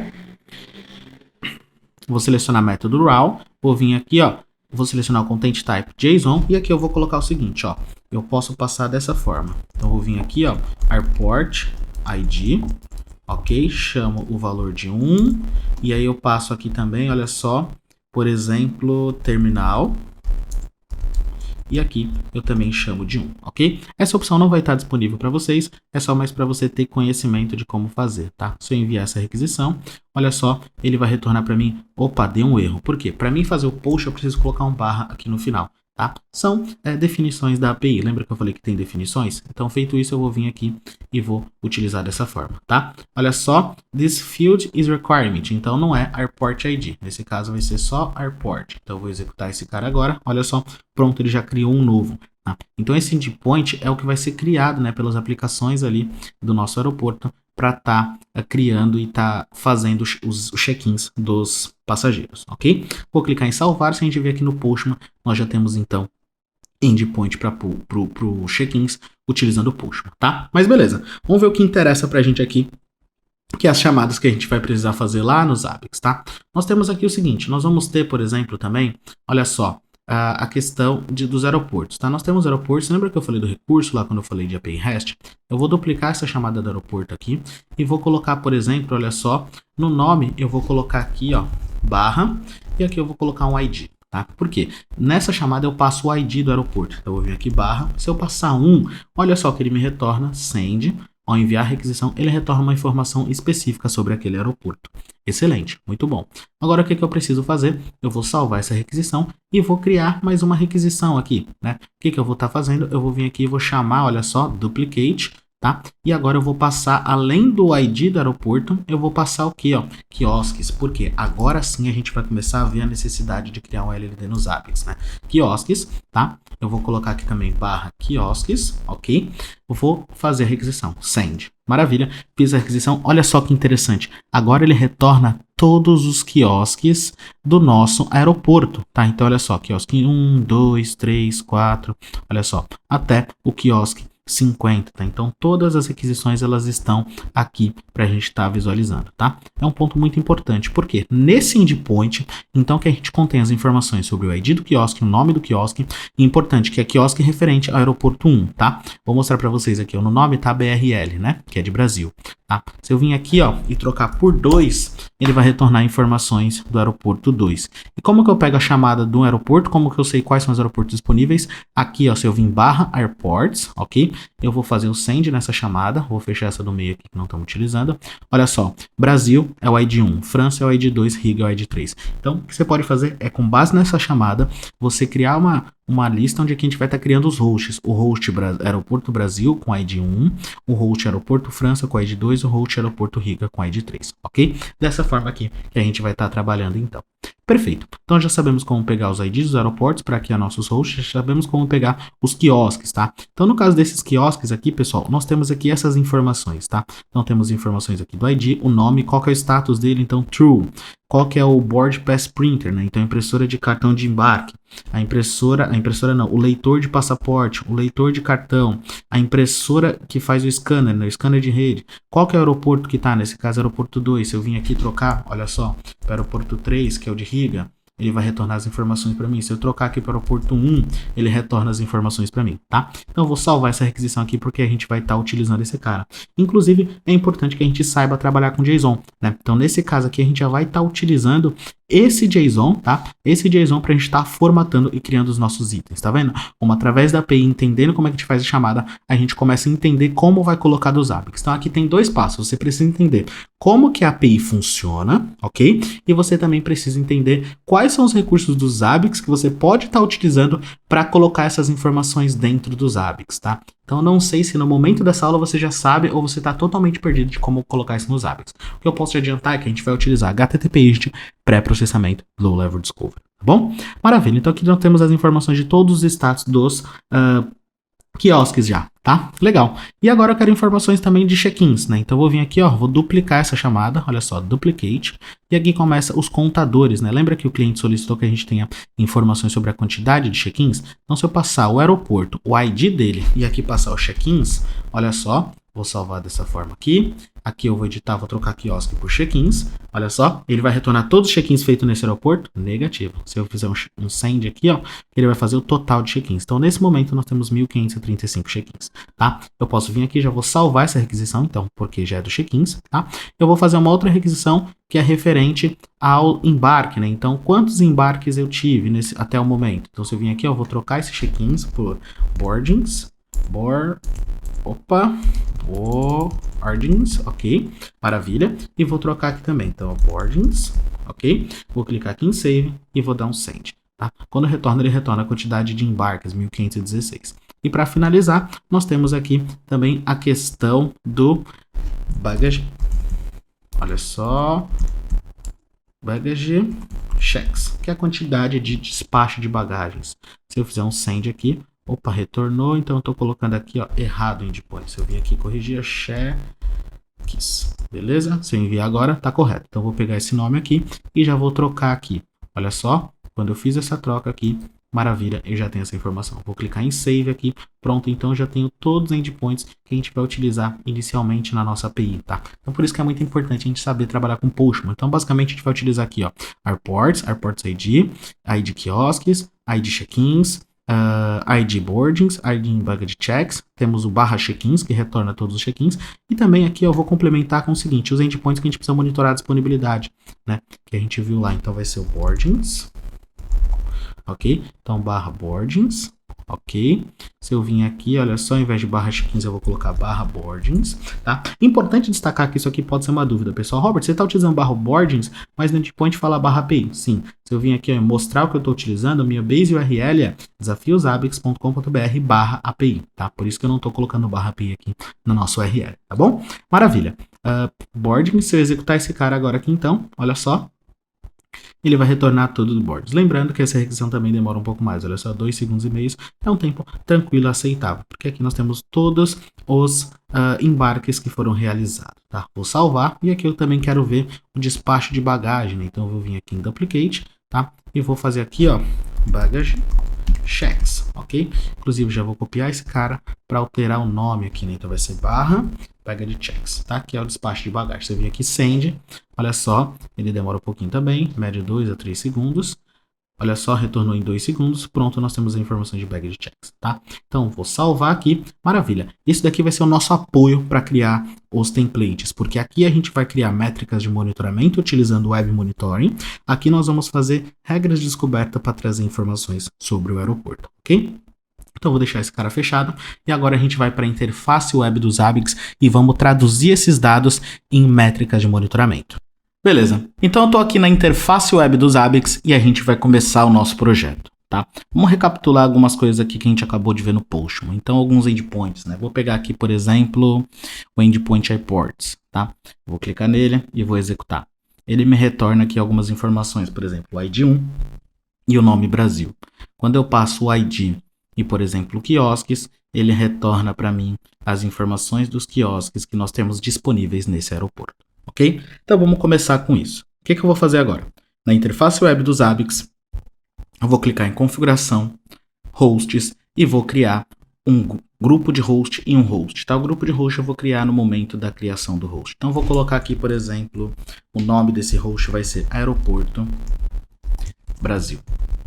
vou selecionar método raw, vou vir aqui, ó, vou selecionar o Content Type JSON e aqui eu vou colocar o seguinte, ó. Eu posso passar dessa forma. Então eu vou vir aqui, ó, Airport ID, ok? Chamo o valor de 1 e aí eu passo aqui também, olha só, por exemplo, terminal. E aqui eu também chamo de 1, ok? Essa opção não vai estar disponível para vocês, é só mais para você ter conhecimento de como fazer, tá? Se eu enviar essa requisição, olha só, ele vai retornar para mim, opa, deu um erro. Por quê? Para mim fazer o post eu preciso colocar um barra aqui no final, tá? São definições da API, lembra que eu falei que tem definições? Então feito isso eu vou vir aqui e vou utilizar dessa forma, tá? Olha só, this field is requirement, então não é Airport ID, nesse caso vai ser só Airport. Então eu vou executar esse cara agora, olha só, pronto, ele já criou um novo. Tá? Então esse endpoint é o que vai ser criado, né, pelas aplicações ali do nosso aeroporto para estar criando e fazendo os check-ins dos passageiros, ok? Vou clicar em salvar, se a gente ver aqui no Postman, nós já temos então endpoint para o check-ins utilizando o Postman, tá? Mas beleza, vamos ver o que interessa para a gente aqui, que é as chamadas que a gente vai precisar fazer lá no Zabbix, tá? Nós temos aqui o seguinte, nós vamos ter, por exemplo, também, olha só, a questão dos aeroportos, tá? Nós temos aeroportos, lembra que eu falei do recurso lá quando eu falei de API REST? Eu vou duplicar essa chamada do aeroporto aqui e vou colocar, por exemplo, olha só, no nome eu vou colocar aqui, ó, barra, e aqui eu vou colocar um ID, tá? Por quê? Nessa chamada eu passo o ID do aeroporto, então eu vou vir aqui barra, se eu passar 1, olha só que ele me retorna send. Ao enviar a requisição, ele retorna uma informação específica sobre aquele aeroporto. Excelente, muito bom. Agora o que eu preciso fazer? Eu vou salvar essa requisição e vou criar mais uma requisição aqui, né? O que eu vou estar fazendo? Eu vou vir aqui e vou chamar, olha só, Duplicate, tá? E agora eu vou passar, além do ID do aeroporto, eu vou passar o quê, ó? Quiosques, porque agora sim a gente vai começar a ver a necessidade de criar um LLD nos Zabbix, né? Quiosques, tá? Eu vou colocar aqui também barra quiosques, ok? Eu vou fazer a requisição, send. Maravilha, fiz a requisição, olha só que interessante. Agora ele retorna todos os quiosques do nosso aeroporto, tá? Então olha só, quiosque 1, 2, 3, 4, olha só, até o quiosque 50, tá? Então todas as requisições elas estão aqui para a gente estar visualizando, tá? É um ponto muito importante, porque nesse endpoint, então que a gente contém as informações sobre o ID do quiosque, o nome do quiosque, e importante que é quiosque referente ao aeroporto 1, tá? Vou mostrar para vocês aqui, no nome tá BRL, né? Que é de Brasil. tá? Se eu vim aqui, ó, e trocar por 2, ele vai retornar informações do aeroporto 2. E como que eu pego a chamada do aeroporto? Como que eu sei quais são os aeroportos disponíveis? Aqui, ó, se eu vim barra airports, ok? Eu vou fazer o send nessa chamada, vou fechar essa do meio aqui que não estamos utilizando. Olha só, Brasil é o ID 1, França é o ID 2, Riga é o ID 3. Então, o que você pode fazer é, com base nessa chamada, você criar uma lista onde aqui a gente vai estar criando os hosts. O host Aeroporto Brasil com ID 1, o host Aeroporto França com ID 2, o host Aeroporto Riga com ID 3, ok? Dessa forma aqui que a gente vai estar trabalhando então. Perfeito. Então já sabemos como pegar os IDs dos aeroportos para criar nossos hosts, já sabemos como pegar os quiosques, tá? Então no caso desses quiosques aqui, pessoal, nós temos aqui essas informações, tá? Então temos informações aqui do ID, o nome, qual que é o status dele, então true. Qual que é o Board Pass Printer, né? Então impressora de cartão de embarque, a impressora não, o leitor de passaporte, o leitor de cartão, a impressora que faz o scanner, né? O scanner de rede. Qual que é o aeroporto que tá? Nesse caso, aeroporto 2. Se eu vim aqui trocar, olha só, para o aeroporto 3, que é o de Riga, ele vai retornar as informações para mim. Se eu trocar aqui para o aeroporto 1, ele retorna as informações para mim, tá? Então eu vou salvar essa requisição aqui porque a gente vai estar utilizando esse cara. Inclusive, é importante que a gente saiba trabalhar com JSON, né? Então nesse caso aqui a gente já vai estar utilizando esse JSON, tá? Esse JSON para a gente estar formatando e criando os nossos itens, tá vendo? Como através da API, entendendo como é que a gente faz a chamada, a gente começa a entender como vai colocar dos APIs. Então aqui tem 2 passos, você precisa entender como que a API funciona, ok? E você também precisa entender quais são os recursos dos ABICs que você pode estar utilizando para colocar essas informações dentro dos ABICs, tá? Então não sei se no momento dessa aula você já sabe ou você está totalmente perdido de como colocar isso nos ABICs. O que eu posso te adiantar é que a gente vai utilizar HTTP pré-processamento Low Level Discovery, tá bom? Maravilha, então aqui nós temos as informações de todos os status dos quiosques já, tá? Legal. E agora eu quero informações também de check-ins, né? Então eu vou vir aqui, ó, vou duplicar essa chamada, olha só, duplicate, e aqui começa os contadores, né? Lembra que o cliente solicitou que a gente tenha informações sobre a quantidade de check-ins? Então se eu passar o aeroporto, o ID dele, e aqui passar os check-ins, olha só, vou salvar dessa forma aqui. Aqui eu vou editar, vou trocar quiosque por check-ins. Olha só, ele vai retornar todos os check-ins feitos nesse aeroporto? Negativo. Se eu fizer um send aqui, ó, ele vai fazer o total de check-ins. Então, nesse momento, nós temos 1.535 check-ins, tá? Eu posso vir aqui, já vou salvar essa requisição, então, porque já é do check-ins, tá? Eu vou fazer uma outra requisição que é referente ao embarque, né? Então, quantos embarques eu tive até o momento? Então, se eu vim aqui, ó, eu vou trocar esses check-ins por boardings, boardings, ok, maravilha, e vou trocar aqui também, então boardings, ok, vou clicar aqui em save e vou dar um send, tá? Quando retorna, ele retorna a quantidade de embarques, 1516. E para finalizar, nós temos aqui também a questão do baggage, olha só, baggage checks, que é a quantidade de despacho de bagagens. Se eu fizer um send aqui, opa, retornou, então eu estou colocando aqui, ó, errado o endpoint. Se eu vir aqui corrigir, checks, beleza? Se eu enviar agora, tá correto. Então eu vou pegar esse nome aqui e já vou trocar aqui. Olha só, quando eu fiz essa troca aqui, maravilha, eu já tenho essa informação. Vou clicar em save aqui, pronto, então eu já tenho todos os endpoints que a gente vai utilizar inicialmente na nossa API, tá? Então por isso que é muito importante a gente saber trabalhar com Postman. Então basicamente a gente vai utilizar aqui, ó, airports ID, ID quiosques, ID check-ins, ID boardings, ID baggage checks, temos o barra check-ins, que retorna todos os check-ins, e também aqui eu vou complementar com o seguinte, os endpoints que a gente precisa monitorar a disponibilidade, né, que a gente viu lá, então vai ser o boardings, ok, então barra boardings, ok, se eu vim aqui, olha só, ao invés de barra check-ins eu vou colocar barra boardings, tá? Importante destacar que isso aqui pode ser uma dúvida, pessoal. Robert, você está utilizando barra boardings, mas no endpoint fala barra API. Sim, se eu vim aqui ó, mostrar o que eu estou utilizando, a minha base URL é desafiosabix.com.br barra API, tá? Por isso que eu não estou colocando barra API aqui no nosso URL, tá bom? Maravilha. Boarding, se eu executar esse cara agora aqui então, olha só, ele vai retornar tudo do boards. Lembrando que essa requisição também demora um pouco mais, olha só, 2 segundos e meio, é um tempo tranquilo, aceitável, porque aqui nós temos todos os embarques que foram realizados, tá? Vou salvar, e aqui eu também quero ver o despacho de bagagem, né? Então eu vou vir aqui em duplicate, tá? E vou fazer aqui, ó, baggage checks, ok? Inclusive já vou copiar esse cara para alterar o nome aqui, né? Então vai ser barra baggage checks, tá? Que é o despacho de bagagem. Você vem aqui send, olha só, ele demora um pouquinho também, média 2 a 3 segundos. Olha só, retornou em 2 segundos. Pronto, nós temos a informação de baggage checks, tá? Então, vou salvar aqui. Maravilha. Isso daqui vai ser o nosso apoio para criar os templates, porque aqui a gente vai criar métricas de monitoramento utilizando o Web Monitoring. Aqui nós vamos fazer regras de descoberta para trazer informações sobre o aeroporto, ok? Então, vou deixar esse cara fechado. E agora a gente vai para a interface web do Zabbix e vamos traduzir esses dados em métricas de monitoramento. Beleza, então eu estou aqui na interface web do Zabbix e a gente vai começar o nosso projeto, tá? Vamos recapitular algumas coisas aqui que a gente acabou de ver no Postman. Então, alguns endpoints, né? Vou pegar aqui, por exemplo, o endpoint airports, tá? Vou clicar nele e vou executar. Ele me retorna aqui algumas informações, por exemplo, o ID1 e o nome Brasil. Quando eu passo o ID e, por exemplo, quiosques, ele retorna para mim as informações dos quiosques que nós temos disponíveis nesse aeroporto. Ok? Então vamos começar com isso. O que eu vou fazer agora? Na interface web do Zabbix, eu vou clicar em configuração, hosts e vou criar um grupo de host e um host. Tá? O grupo de host eu vou criar no momento da criação do host. Então eu vou colocar aqui, por exemplo, o nome desse host vai ser Aeroporto Brasil.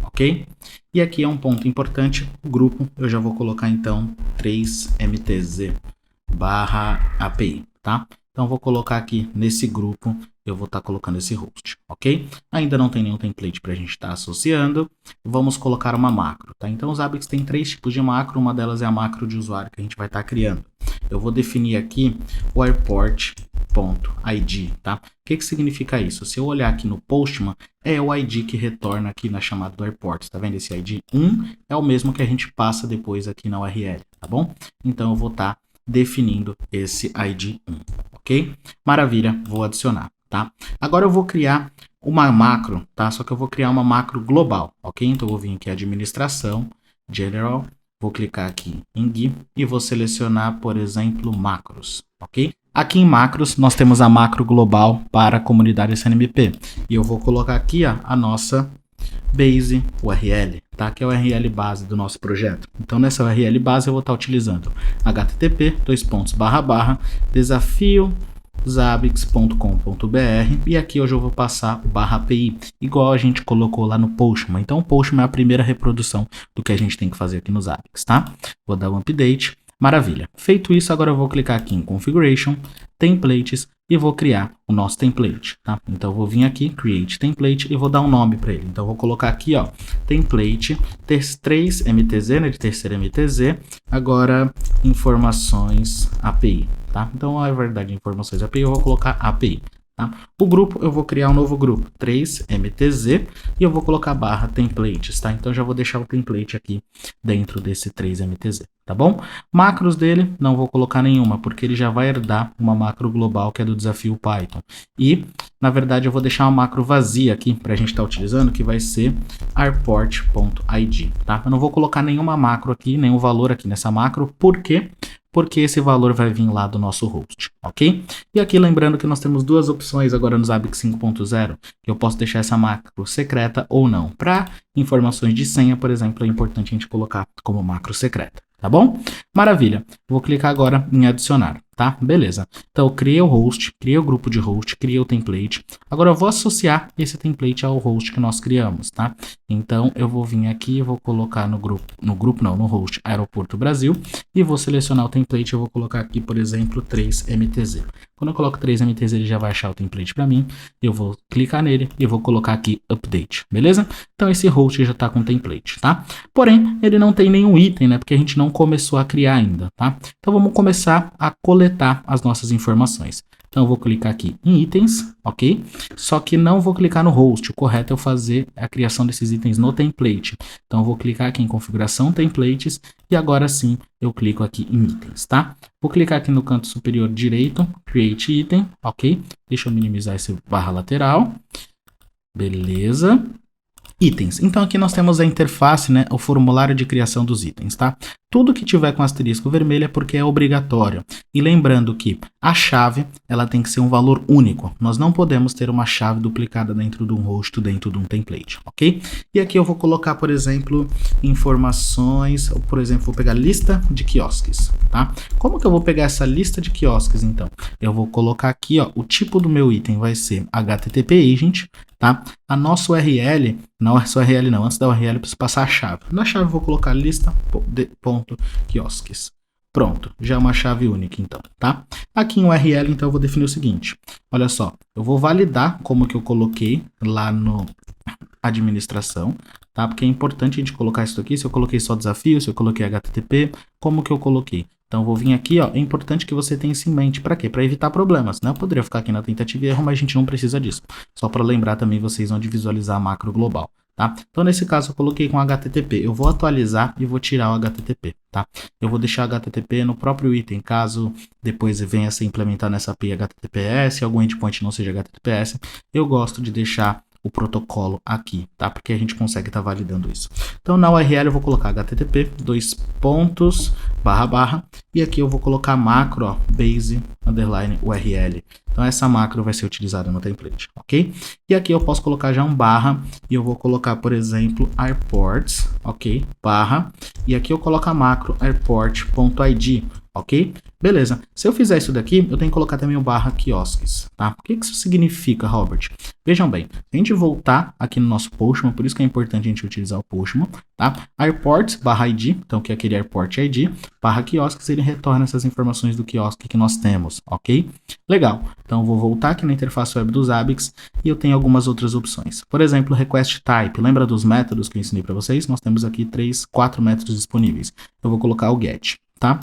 Ok? E aqui é um ponto importante, o grupo eu já vou colocar então 3mtz/API, tá? Então, vou colocar aqui nesse grupo, eu vou estar colocando esse host, ok? Ainda não tem nenhum template para a gente estar associando. Vamos colocar uma macro, tá? Então, o Zabbix tem 3 tipos de macro, uma delas é a macro de usuário que a gente vai estar criando. Eu vou definir aqui o airport.id, tá? O que significa isso? Se eu olhar aqui no Postman, é o ID que retorna aqui na chamada do airport, tá vendo? Esse ID 1 é o mesmo que a gente passa depois aqui na URL, tá bom? Então, eu vou estar definindo esse ID 1, ok? Maravilha, vou adicionar, tá? Agora eu vou criar uma macro, tá? Só que eu vou criar uma macro global, ok? Então eu vou vir aqui administração, general, vou clicar aqui em GUI e vou selecionar, por exemplo, macros, ok? Aqui em macros nós temos a macro global para a comunidade SNMP e eu vou colocar aqui ó, a nossa base URL, tá? Que é a URL base do nosso projeto. Então, nessa URL base eu vou estar utilizando http://desafiozabix.com.br e aqui hoje eu vou passar o /API, igual a gente colocou lá no Postman. Então, o Postman é a primeira reprodução do que a gente tem que fazer aqui no Zabbix, tá? Vou dar um update. Maravilha. Feito isso, agora eu vou clicar aqui em Configuration, Templates e vou criar o nosso template, tá? Então eu vou vir aqui, Create Template e vou dar um nome para ele. Então eu vou colocar aqui, ó, Template 3MTZ, né, de terceira MTZ, agora informações API, tá? Então, é verdade, informações API, eu vou colocar API. Tá? O grupo, eu vou criar um novo grupo, 3MTZ, e eu vou colocar /templates, tá? Então, já vou deixar o template aqui dentro desse 3MTZ, tá bom? Macros dele, não vou colocar nenhuma, porque ele já vai herdar uma macro global, que é do desafio Python. E, na verdade, eu vou deixar uma macro vazia aqui, pra gente estar utilizando, que vai ser airport.id, tá? Eu não vou colocar nenhuma macro aqui, nenhum valor aqui nessa macro, por quê? Porque esse valor vai vir lá do nosso host, ok? E aqui lembrando que nós temos duas opções agora no Zabbix 5.0, que eu posso deixar essa macro secreta ou não. Para informações de senha, por exemplo, é importante a gente colocar como macro secreta, tá bom? Maravilha. Vou clicar agora em adicionar, tá? Beleza. Então, eu criei o host, criei o grupo de host, criei o template. Agora, eu vou associar esse template ao host que nós criamos, tá? Então, eu vou vir aqui e vou colocar no host Aeroporto Brasil e vou selecionar o template. Eu vou colocar aqui, por exemplo, 3MTZ. Quando eu coloco 3MTZ, ele já vai achar o template para mim. Eu vou clicar nele e vou colocar aqui Update, beleza? Então, esse host já está com template, tá? Porém, ele não tem nenhum item, né? Porque a gente não começou a criar ainda, tá? Então, vamos começar a coletar as nossas informações. Então, eu vou clicar aqui em itens, ok? Só que não vou clicar no host. O correto é eu fazer a criação desses itens no template. Então, eu vou clicar aqui em configuração templates e agora sim eu clico aqui em itens, tá? Vou clicar aqui no canto superior direito, create item, ok? Deixa eu minimizar esse barra lateral. Beleza. Itens. Então aqui nós temos a interface, né, o formulário de criação dos itens, tá? Tudo que tiver com asterisco vermelho é porque é obrigatório. E lembrando que a chave ela tem que ser um valor único. Nós não podemos ter uma chave duplicada dentro de um host, dentro de um template, ok? E aqui eu vou colocar, por exemplo, informações, por exemplo, vou pegar lista de quiosques, tá? Como que eu vou pegar essa lista de quiosques, então? Eu vou colocar aqui, ó, o tipo do meu item vai ser HTTP agent, tá? A nossa URL, não é só URL não, antes da URL eu preciso passar a chave. Na chave eu vou colocar lista de ponto quiosques. Pronto, já é uma chave única então, tá? Aqui em URL então eu vou definir o seguinte, olha só, eu vou validar como que eu coloquei lá no administração, tá? Porque é importante a gente colocar isso aqui, se eu coloquei só desafio, se eu coloquei HTTP, como que eu coloquei? Então eu vou vir aqui, ó, é importante que você tenha isso em mente, para quê? Para evitar problemas, né? Eu poderia ficar aqui na tentativa e erro, mas a gente não precisa disso. Só para lembrar também vocês onde visualizar a macro global, tá? Então nesse caso eu coloquei com HTTP, eu vou atualizar e vou tirar o HTTP, tá? Eu vou deixar HTTP no próprio item, caso depois venha a ser implementado nessa API HTTPS, algum endpoint não seja HTTPS, eu gosto de deixar o protocolo aqui, tá? Porque a gente consegue estar validando isso. Então na URL eu vou colocar http // e aqui eu vou colocar macro, ó, base _ URL. Então essa macro vai ser utilizada no template, ok? E aqui eu posso colocar já um barra e eu vou colocar, por exemplo, airports, ok? Barra, e aqui eu coloco a macro airport.id, ok? Beleza. Se eu fizer isso daqui, eu tenho que colocar também o barra quiosques, tá? O que isso significa, Robert? Vejam bem, se a gente voltar aqui no nosso Postman, por isso que é importante a gente utilizar o Postman, tá? Airports barra ID, então que é aquele airport ID, barra quiosques, ele retorna essas informações do quiosque que nós temos, ok? Legal. Então eu vou voltar aqui na interface web do Zabbix e eu tenho algumas outras opções. Por exemplo, request type. Lembra dos métodos que eu ensinei para vocês? Nós temos aqui 4 métodos disponíveis. Eu vou colocar o get, tá?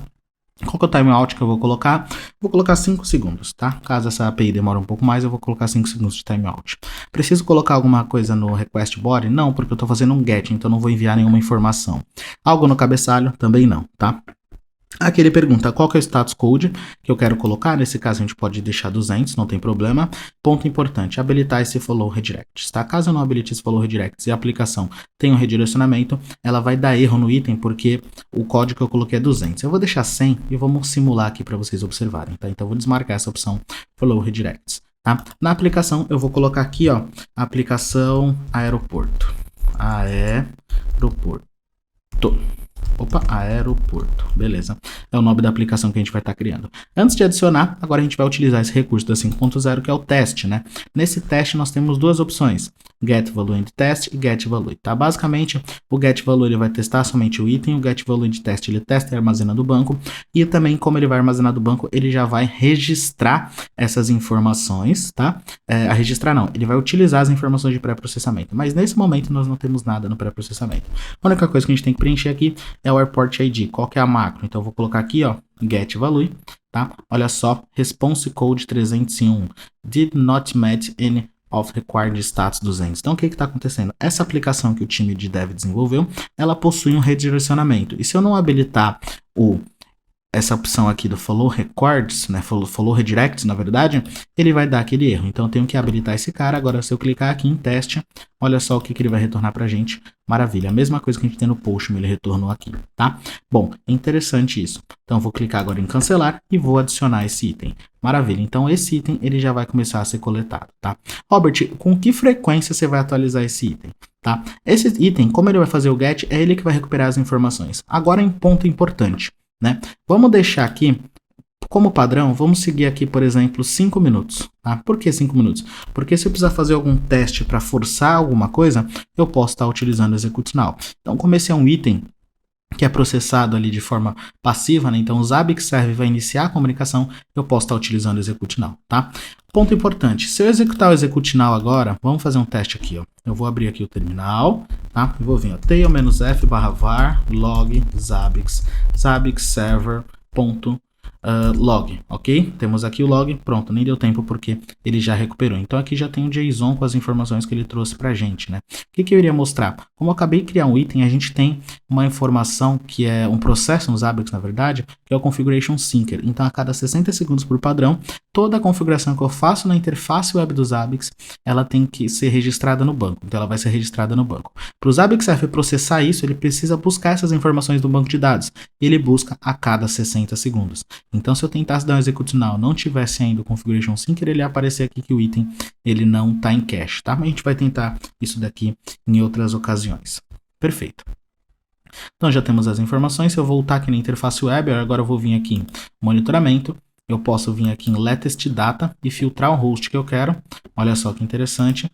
Qual que é o timeout que eu vou colocar? Vou colocar 5 segundos, tá? Caso essa API demore um pouco mais, eu vou colocar 5 segundos de timeout. Preciso colocar alguma coisa no request body? Não, porque eu estou fazendo um get, então não vou enviar nenhuma informação. Algo no cabeçalho? Também não, tá? Aqui ele pergunta qual que é o status code que eu quero colocar, nesse caso a gente pode deixar 200, não tem problema. Ponto importante, habilitar esse follow redirects, tá? Caso eu não habilite esse follow redirects e a aplicação tem um redirecionamento, ela vai dar erro no item porque o código que eu coloquei é 200. Eu vou deixar 100 e vamos simular aqui para vocês observarem, tá? Então eu vou desmarcar essa opção follow redirects, tá? Na aplicação eu vou colocar aqui, ó, aplicação aeroporto. Aeroporto, beleza. É o nome da aplicação que a gente vai estar criando. Antes de adicionar, agora a gente vai utilizar esse recurso da 5.0, que é o teste, né? Nesse teste nós temos duas opções, getValueTest e getValue, tá? Basicamente, o getValue ele vai testar somente o item, o getValueTest ele testa e armazena do banco, e também como ele vai armazenar do banco, ele já vai registrar essas informações, tá? Registrar não, ele vai utilizar as informações de pré-processamento, mas nesse momento nós não temos nada no pré-processamento. A única coisa que a gente tem que preencher aqui é o airport ID. Qual que é a macro? Então eu vou colocar aqui, ó, getValue, tá? Olha só, response code 301 did not match any of required status 200. Então o que está acontecendo? Essa aplicação que o time de dev desenvolveu, ela possui um redirecionamento. E se eu não habilitar essa opção aqui do follow records, né, follow redirects, na verdade, ele vai dar aquele erro. Então eu tenho que habilitar esse cara. Agora se eu clicar aqui em teste, olha só o que ele vai retornar pra gente. Maravilha, a mesma coisa que a gente tem no Postman, ele retornou aqui, tá? Bom, interessante isso. Então eu vou clicar agora em cancelar e vou adicionar esse item. Maravilha, então esse item ele já vai começar a ser coletado, tá? Robert, com que frequência você vai atualizar esse item, tá? Esse item, como ele vai fazer o get, é ele que vai recuperar as informações. Agora em ponto importante, né? Vamos deixar aqui, como padrão, vamos seguir aqui, por exemplo, 5 minutos. Tá? Por que 5 minutos? Porque se eu precisar fazer algum teste para forçar alguma coisa, eu posso estar utilizando o execute now. Então, como esse é um item que é processado ali de forma passiva, né? Então o Zabbix serve vai iniciar a comunicação, eu posso estar utilizando o execute now, tá? Ponto importante, se eu executar o execute now agora, vamos fazer um teste aqui, ó. Eu vou abrir aqui o terminal, tá? E vou vir, ó, tail-f /var log Zabbix server log, ok? Temos aqui o log, pronto, nem deu tempo porque ele já recuperou. Então aqui já tem o JSON com as informações que ele trouxe pra gente, né? O que eu iria mostrar? Como eu acabei de criar um item, a gente tem uma informação que é um processo no Zabbix, na verdade, que é o Configuration Syncer. Então a cada 60 segundos por padrão, toda a configuração que eu faço na interface web do Zabbix, ela tem que ser registrada no banco. Então ela vai ser registrada no banco. Para o ZabbixF processar isso, ele precisa buscar essas informações do banco de dados. Ele busca a cada 60 segundos. Então, se eu tentasse dar um executional, não tivesse ainda o configuration syncer, ele ia aparecer aqui que o item ele não está em cache, tá? Mas a gente vai tentar isso daqui em outras ocasiões. Perfeito. Então, já temos as informações. Se eu voltar aqui na interface web, agora eu vou vir aqui em monitoramento. Eu posso vir aqui em latest data e filtrar o host que eu quero. Olha só que interessante.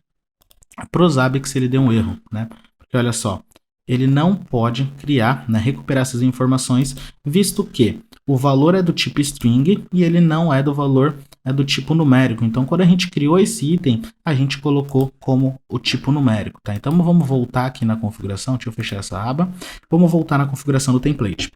Para o Zabbix ele deu um erro, né? Porque olha só, ele não pode criar, né, recuperar essas informações, visto que o valor é do tipo string e ele não é do valor do tipo numérico. Então, quando a gente criou esse item, a gente colocou como o tipo numérico, tá? Então, vamos voltar aqui na configuração. Deixa eu fechar essa aba. Vamos voltar na configuração do template.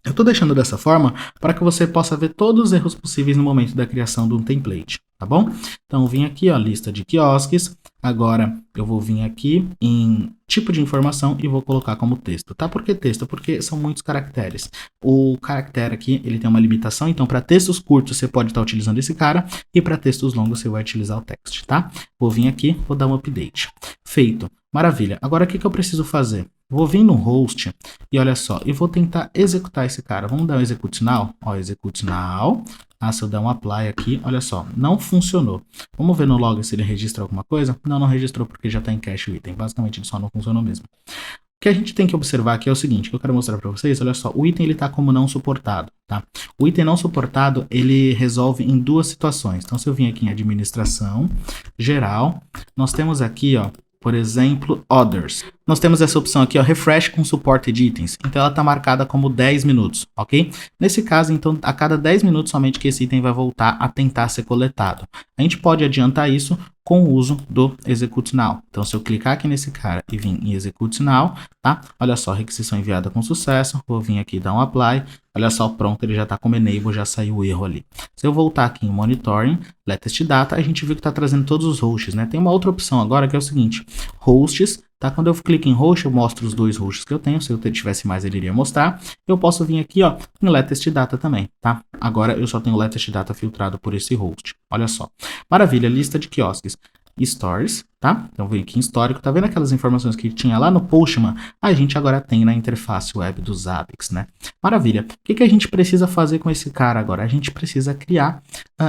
Eu estou deixando dessa forma para que você possa ver todos os erros possíveis no momento da criação de um template, tá bom? Então, eu vim aqui, ó, lista de quiosques. Agora, eu vou vir aqui em tipo de informação e vou colocar como texto, tá? Por que texto? Porque são muitos caracteres. O caractere aqui, ele tem uma limitação, então para textos curtos você pode estar utilizando esse cara e para textos longos você vai utilizar o text, tá? Vou vir aqui, vou dar um update. Feito. Maravilha. Agora, o que eu preciso fazer? Vou vir no host e olha só, e vou tentar executar esse cara. Vamos dar um execute now. Ó, execute now. Se eu der um apply aqui, olha só, não funcionou. Vamos ver no log se ele registra alguma coisa. Não registrou porque já está em cache o item. Basicamente ele só não funcionou mesmo. O que a gente tem que observar aqui é o seguinte, que eu quero mostrar para vocês, olha só, o item ele está como não suportado, tá? O item não suportado, ele resolve em duas situações. Então se eu vim aqui em administração, geral, nós temos aqui, ó, por exemplo, Others. Nós temos essa opção aqui, ó, Refresh com Supported Items. Então ela está marcada como 10 minutos, ok? Nesse caso, então, a cada 10 minutos somente que esse item vai voltar a tentar ser coletado. A gente pode adiantar isso com o uso do Execute Now. Então, se eu clicar aqui nesse cara e vir em Execute Now, tá? Olha só, requisição enviada com sucesso. Vou vir aqui dar um Apply. Olha só, pronto, ele já está como Enable, já saiu o erro ali. Se eu voltar aqui em Monitoring, Latest Data, a gente viu que está trazendo todos os hosts, né? Tem uma outra opção agora que é o seguinte, Hosts, tá? Quando eu clico em host, eu mostro os dois hosts que eu tenho. Se eu tivesse mais, ele iria mostrar. Eu posso vir aqui, ó, em Latest Data também, tá? Agora eu só tenho Latest Data filtrado por esse host. Olha só. Maravilha, lista de quiosques. Stories, tá? Então vem aqui em histórico, tá vendo aquelas informações que tinha lá no Postman? A gente agora tem na interface web do Zabbix, né? Maravilha. O que a gente precisa fazer com esse cara agora? A gente precisa criar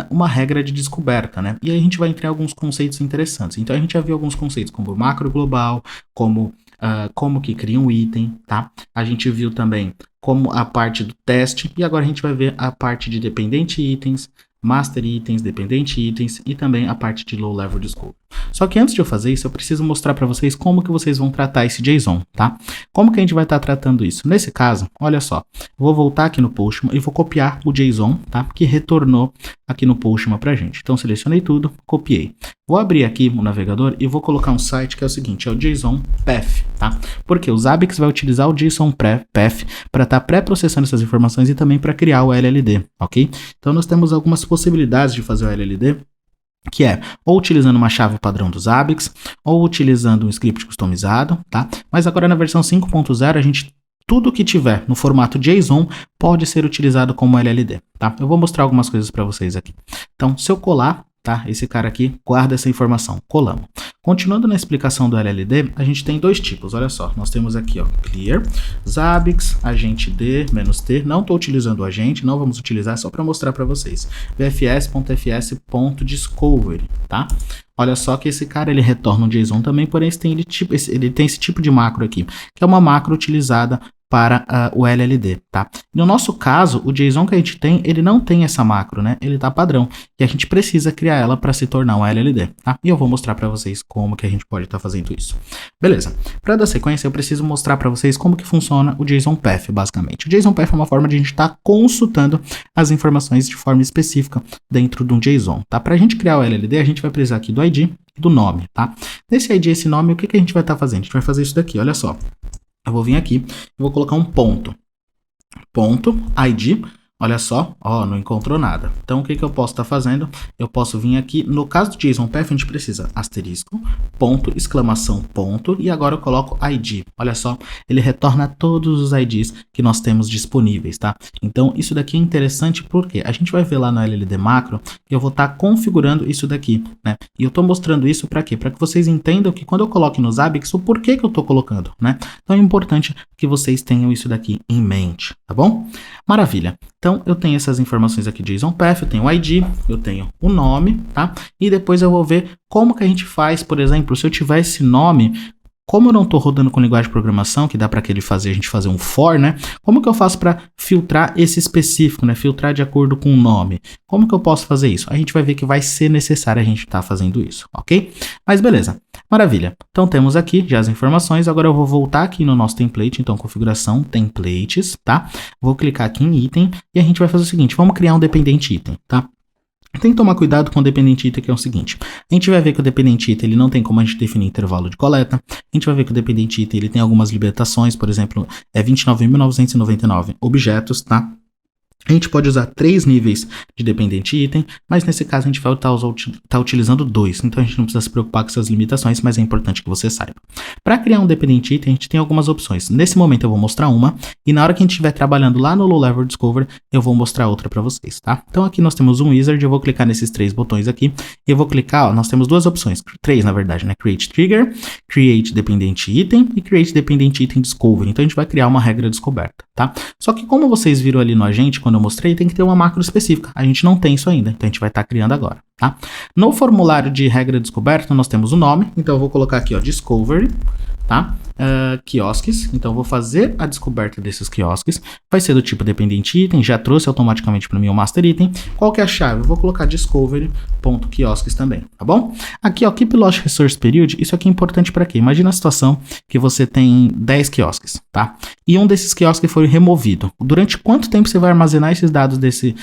uma regra de descoberta, né? E aí a gente vai entrar em alguns conceitos interessantes. Então a gente já viu alguns conceitos como macro global, como que cria um item, tá? A gente viu também como a parte do teste e agora a gente vai ver a parte de dependente itens, master itens, dependente itens e também a parte de low level discovery. Só que antes de eu fazer isso, eu preciso mostrar para vocês como que vocês vão tratar esse JSON, tá? Como que a gente vai estar tratando isso? Nesse caso, olha só, vou voltar aqui no Postman e vou copiar o JSON, tá? Que retornou aqui no Postman pra gente. Então, selecionei tudo, copiei. Vou abrir aqui o navegador e vou colocar um site que é o seguinte, é o JSON Path, tá? Porque o Zabbix vai utilizar o JSON Path para estar pré-processando essas informações e também para criar o LLD, ok? Então, nós temos algumas possibilidades de fazer o LLD, que é ou utilizando uma chave padrão do Zabbix, ou utilizando um script customizado, tá? Mas agora na versão 5.0 tudo que tiver no formato JSON pode ser utilizado como LLD, tá? Eu vou mostrar algumas coisas para vocês aqui. Então, se eu colar, tá? Esse cara aqui guarda essa informação, colamos. Continuando na explicação do LLD, a gente tem dois tipos, olha só. Nós temos aqui, ó, clear, Zabbix, agente D, -t, não estou utilizando o agente, não vamos utilizar, só para mostrar para vocês. vfs.fs.discovery, tá? Olha só que esse cara, ele retorna um JSON também, porém ele tem esse tipo de macro aqui, que é uma macro utilizada para o LLD, tá? No nosso caso, o JSON que a gente tem, ele não tem essa macro, né? Ele tá padrão, e a gente precisa criar ela para se tornar um LLD, tá? E eu vou mostrar para vocês como que a gente pode estar fazendo isso. Beleza. Para dar sequência, eu preciso mostrar para vocês como que funciona o JSON Path, basicamente. O JSON Path é uma forma de a gente estar consultando as informações de forma específica dentro de um JSON, tá? Para a gente criar o LLD, a gente vai precisar aqui do ID e do nome, tá? Nesse ID, esse nome, o que a gente vai estar fazendo? A gente vai fazer isso daqui, olha só. Eu vou vir aqui e vou colocar um ponto ID, Olha só, ó, não encontrou nada. Então, o que eu posso estar fazendo? Eu posso vir aqui, no caso do JSON-Path, a gente precisa asterisco, ponto, exclamação, ponto, e agora eu coloco ID. Olha só, ele retorna todos os IDs que nós temos disponíveis, tá? Então, isso daqui é interessante porque a gente vai ver lá no LLD macro que eu vou estar configurando isso daqui, né? E eu estou mostrando isso para quê? Para que vocês entendam que quando eu coloco no Zabbix, o porquê que eu estou colocando, né? Então, é importante que vocês tenham isso daqui em mente, tá bom? Maravilha. Então, eu tenho essas informações aqui de JSON-Path, eu tenho o ID, eu tenho o nome, tá? E depois eu vou ver como que a gente faz, por exemplo, se eu tiver esse nome, como eu não estou rodando com linguagem de programação, que dá para a gente fazer um for, né? Como que eu faço para filtrar esse específico, né? Filtrar de acordo com o nome. Como que eu posso fazer isso? A gente vai ver que vai ser necessário a gente estar fazendo isso, ok? Mas beleza, maravilha. Então temos aqui já as informações, agora eu vou voltar aqui no nosso template, então configuração, templates, tá? Vou clicar aqui em item e a gente vai fazer o seguinte, vamos criar um dependente item, tá? Tem que tomar cuidado com o dependente item, que é o seguinte. A gente vai ver que o dependente item ele não tem como a gente definir intervalo de coleta. A gente vai ver que o dependente item ele tem algumas limitações, por exemplo, é 29.999 objetos, tá? A gente pode usar 3 níveis de dependente item, mas nesse caso a gente vai estar utilizando 2, então a gente não precisa se preocupar com essas limitações, mas é importante que você saiba. Para criar um dependente item, a gente tem algumas opções. Nesse momento eu vou mostrar uma, e na hora que a gente estiver trabalhando lá no Low Level Discover, eu vou mostrar outra para vocês, tá? Então aqui nós temos um wizard, eu vou clicar nesses 3 botões aqui, e eu vou clicar, ó, nós temos 2 opções, 3 na verdade, né? Create Trigger, Create Dependente Item e Create Dependente Item Discovery. Então a gente vai criar uma regra descoberta, tá? Só que como vocês viram ali no agente, quando eu mostrei, tem que ter uma macro específica. A gente não tem isso ainda, então a gente vai estar criando agora, tá? No formulário de regra descoberta, nós temos o nome, então eu vou colocar aqui, ó, Discovery, tá? Quiosques, então eu vou fazer a descoberta desses quiosques, vai ser do tipo dependente item, já trouxe automaticamente para mim o master item. Qual que é a chave? Eu vou colocar discovery.quiosques também, tá bom? Aqui, ó, keep lost resource period, isso aqui é importante para quê? Imagina a situação que você tem 10 quiosques, tá? E um desses quiosques foi removido. Durante quanto tempo você vai armazenar esses dados desse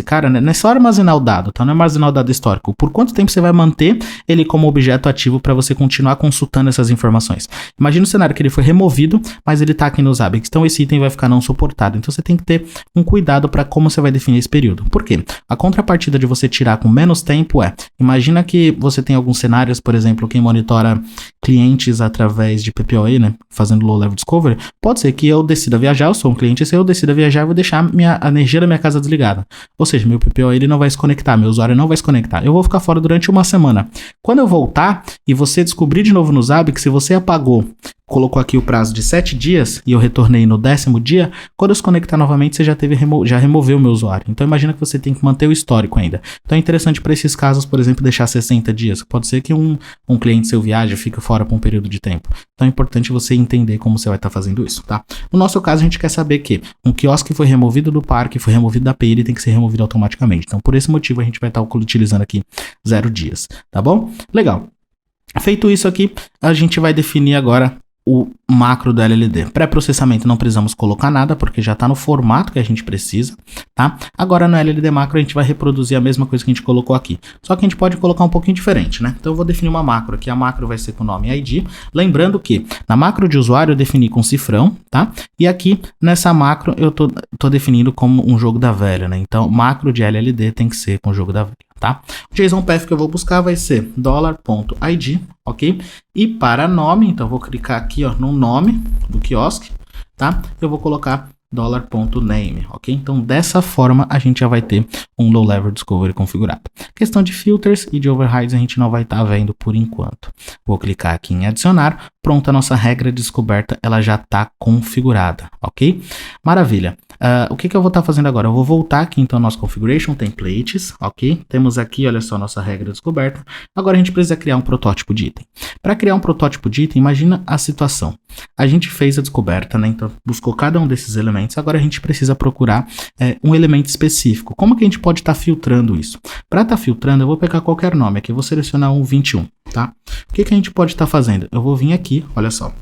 cara, né? Não é só armazenar o dado, tá? Não é armazenar o dado histórico. Por quanto tempo você vai manter ele como objeto ativo para você continuar consultando essas informações? Imagina o cenário que ele foi removido, mas ele está aqui no Zabbix, então esse item vai ficar não suportado. Então você tem que ter um cuidado para como você vai definir esse período. Por quê? A contrapartida de você tirar com menos tempo imagina que você tem alguns cenários, por exemplo, quem monitora clientes através de PPOE, né, fazendo low level discovery, pode ser que eu decida viajar, eu sou um cliente, se eu decida viajar, eu vou deixar a energia da minha casa desligada. Ou seja, meu PPOE ele não vai se conectar, meu usuário não vai se conectar. Eu vou ficar fora durante uma semana. Quando eu voltar e você descobrir de novo no Zabbix, se você apagou, colocou aqui o prazo de 7 dias e eu retornei no 10º dia, quando eu se conectar novamente, você já removeu o meu usuário. Então imagina que você tem que manter o histórico ainda. Então é interessante para esses casos, por exemplo, deixar 60 dias. Pode ser que um cliente seu viaje e fique fora por um período de tempo. Então é importante você entender como você vai estar fazendo isso, tá? No nosso caso, a gente quer saber que um quiosque foi removido do parque, foi removido da API, ele tem que ser removido automaticamente. Então por esse motivo a gente vai estar utilizando aqui 0 dias, tá bom? Legal. Feito isso aqui, a gente vai definir agora o macro do LLD. Pré-processamento não precisamos colocar nada, porque já está no formato que a gente precisa, tá? Agora no LLD macro a gente vai reproduzir a mesma coisa que a gente colocou aqui, só que a gente pode colocar um pouquinho diferente, né? Então eu vou definir uma macro aqui, a macro vai ser com nome e ID, lembrando que na macro de usuário eu defini com cifrão, tá? E aqui nessa macro eu tô definindo como um jogo da velha, né? Então macro de LLD tem que ser com o jogo da velha, tá? O JSON-Path que eu vou buscar vai ser $.id, ok? E para nome, então eu vou clicar aqui, ó, no nome do quiosque, tá? Eu vou colocar $.name, ok? Então dessa forma a gente já vai ter um low level discovery configurado. Questão de filters e de overrides a gente não vai estar vendo por enquanto. Vou clicar aqui em adicionar, pronto, a nossa regra de descoberta ela já está configurada, ok? Maravilha. O que eu vou estar fazendo agora? Eu vou voltar aqui então ao nosso configuration templates, ok? Temos aqui, olha só, nossa regra descoberta. Agora a gente precisa criar um protótipo de item. Para criar um protótipo de item, imagina a situação. A gente fez a descoberta, né? Então buscou cada um desses elementos. Agora a gente precisa procurar um elemento específico. Como que a gente pode estar filtrando isso? Para estar filtrando, eu vou pegar qualquer nome aqui. Eu vou selecionar um 21, tá? O que a gente pode estar fazendo? Eu vou vir aqui, olha só.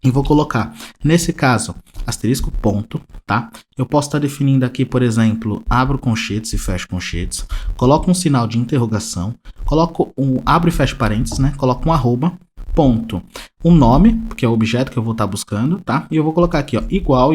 E vou colocar, nesse caso, asterisco ponto, tá? Eu posso estar definindo aqui, por exemplo, abro colchetes e fecho colchetes, coloco um sinal de interrogação, coloco abro e fecho parênteses, né? Coloco um arroba, ponto, um nome, que é o objeto que eu vou estar buscando, tá? E eu vou colocar aqui, ó, igual,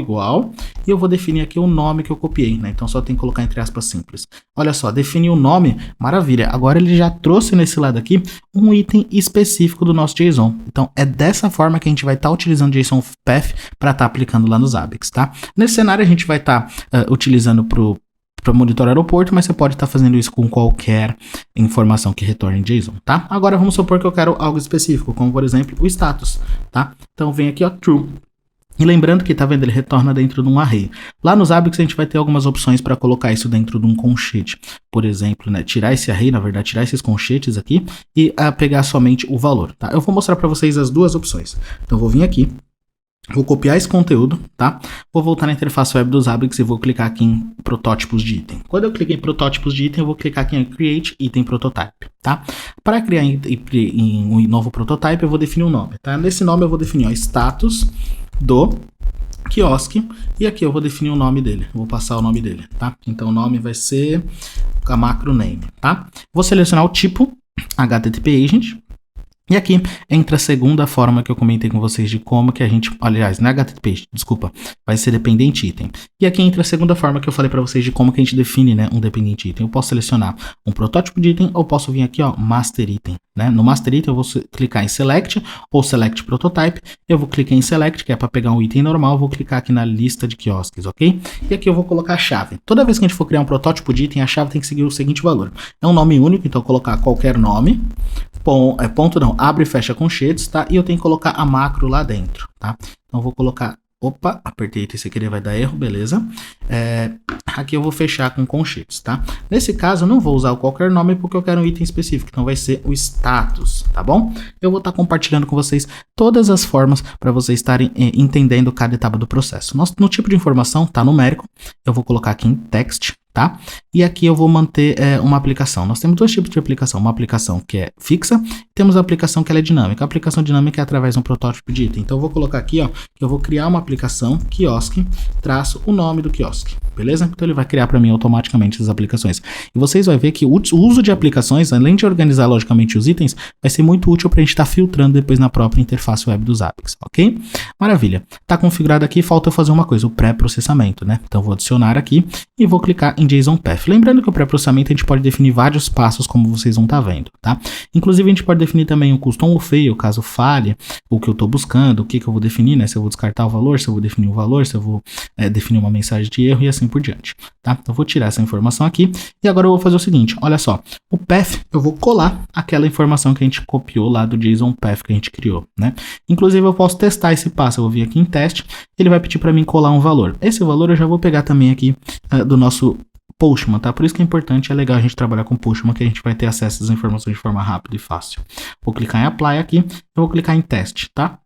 e eu vou definir aqui o nome que eu copiei, né? Então só tem que colocar entre aspas simples. Olha só, defini o nome, maravilha. Agora ele já trouxe nesse lado aqui um item específico do nosso JSON. Então é dessa forma que a gente vai estar utilizando o JSON Path para estar aplicando lá nos Zabbix, tá? Nesse cenário a gente vai estar utilizando para monitorar aeroporto, mas você pode estar fazendo isso com qualquer informação que retorne em JSON, tá? Agora vamos supor que eu quero algo específico, como por exemplo o status, tá? Então vem aqui, ó, true. E lembrando que, tá vendo, ele retorna dentro de um array. Lá nos Zabbix a gente vai ter algumas opções para colocar isso dentro de um conchete. Por exemplo, né, tirar esse array, na verdade, tirar esses conchetes aqui e pegar somente o valor, tá? Eu vou mostrar para vocês as duas opções. Então eu vou vir aqui, vou copiar esse conteúdo, tá? Vou voltar na interface web dos Zabbix e vou clicar aqui em protótipos de item. Quando eu clico em protótipos de item, eu vou clicar aqui em Create Item Prototype, tá? Para criar um novo prototype, eu vou definir um nome, tá? Nesse nome eu vou definir, ó, status do quiosque, e aqui eu vou definir o nome dele, vou passar o nome dele, tá? Então o nome vai ser a macro name, tá? Vou selecionar o tipo HTTP Agent, e aqui entra a segunda forma que eu comentei com vocês de como que a gente, aliás, não é HTTP, desculpa, vai ser dependente item. E aqui entra a segunda forma que eu falei para vocês de como que a gente define, né, um dependente item. Eu posso selecionar um protótipo de item ou posso vir aqui, ó, master item, né? No master item eu vou clicar em select ou select prototype. Eu vou clicar em select, que é para pegar um item normal, vou clicar aqui na lista de quiosques, ok? E aqui eu vou colocar a chave. Toda vez que a gente for criar um protótipo de item, a chave tem que seguir o seguinte valor. É um nome único, então eu vou colocar qualquer nome, ponto não, abre e fecha conchetes, tá? E eu tenho que colocar a macro lá dentro, tá? Então eu vou colocar, opa, apertei Enter sem querer, vai dar erro, beleza. Aqui eu vou fechar com conchetes, tá? Nesse caso eu não vou usar qualquer nome porque eu quero um item específico, então vai ser o status, tá bom? Eu vou estar compartilhando com vocês todas as formas para vocês estarem entendendo cada etapa do processo. No tipo de informação, tá numérico, eu vou colocar aqui em text, tá? E aqui eu vou manter uma aplicação. Nós temos dois tipos de aplicação. Uma aplicação que é fixa, temos a aplicação que ela é dinâmica. A aplicação dinâmica é através de um protótipo de item. Então eu vou colocar aqui, ó, que eu vou criar uma aplicação quiosque, traço o nome do quiosque, beleza? Então ele vai criar para mim automaticamente as aplicações. E vocês vão ver que o uso de aplicações, além de organizar logicamente os itens, vai ser muito útil para a gente estar filtrando depois na própria interface web dos Zabbix, ok? Maravilha. Tá configurado aqui, falta eu fazer uma coisa, o pré-processamento, né? Então vou adicionar aqui e vou clicar em JSON Path. Lembrando que o pré-processamento a gente pode definir vários passos, como vocês vão estar vendo, tá? Inclusive a gente pode definir também o custom ou fail, caso falhe o que eu estou buscando, o que eu vou definir, né? Se eu vou descartar o valor, se eu vou definir o valor, se eu vou definir uma mensagem de erro e assim por diante, tá? Então eu vou tirar essa informação aqui e agora eu vou fazer o seguinte, olha só, o path eu vou colar aquela informação que a gente copiou lá do JSON Path que a gente criou, né? Inclusive eu posso testar esse passo, eu vou vir aqui em teste, ele vai pedir para mim colar um valor. Esse valor eu já vou pegar também aqui do nosso Postman, tá? Por isso que é importante, é legal a gente trabalhar com Postman, que a gente vai ter acesso às informações de forma rápida e fácil. Vou clicar em Apply aqui, eu vou clicar em Teste, tá?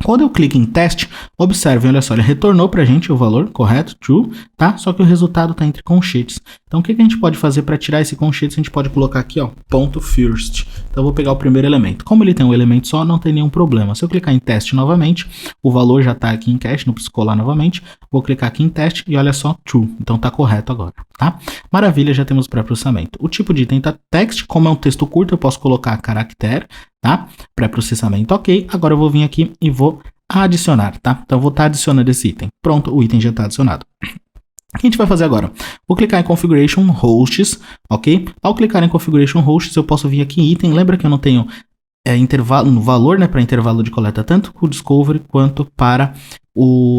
Quando eu clico em teste, observem, olha só, ele retornou pra gente o valor correto, true, tá? Só que o resultado está entre conchetes. Então o que a gente pode fazer para tirar esse conchetes? A gente pode colocar aqui, ó, ponto first. Então eu vou pegar o primeiro elemento. Como ele tem um elemento só, não tem nenhum problema. Se eu clicar em teste novamente, o valor já está aqui em cache, não preciso colar novamente. Vou clicar aqui em teste e olha só, true. Então tá correto agora, tá? Maravilha, já temos pré-processamento. O tipo de item tá text, como é um texto curto, eu posso colocar caractere, tá? Pré-processamento, ok. Agora eu vou vir aqui e vou adicionar, tá? Então eu vou estar adicionando esse item. Pronto, o item já está adicionado. O que a gente vai fazer agora? Vou clicar em Configuration Hosts, ok? Ao clicar em Configuration Hosts, eu posso vir aqui em item. Lembra que eu não tenho intervalo, valor, né, para intervalo de coleta, tanto para o Discovery quanto para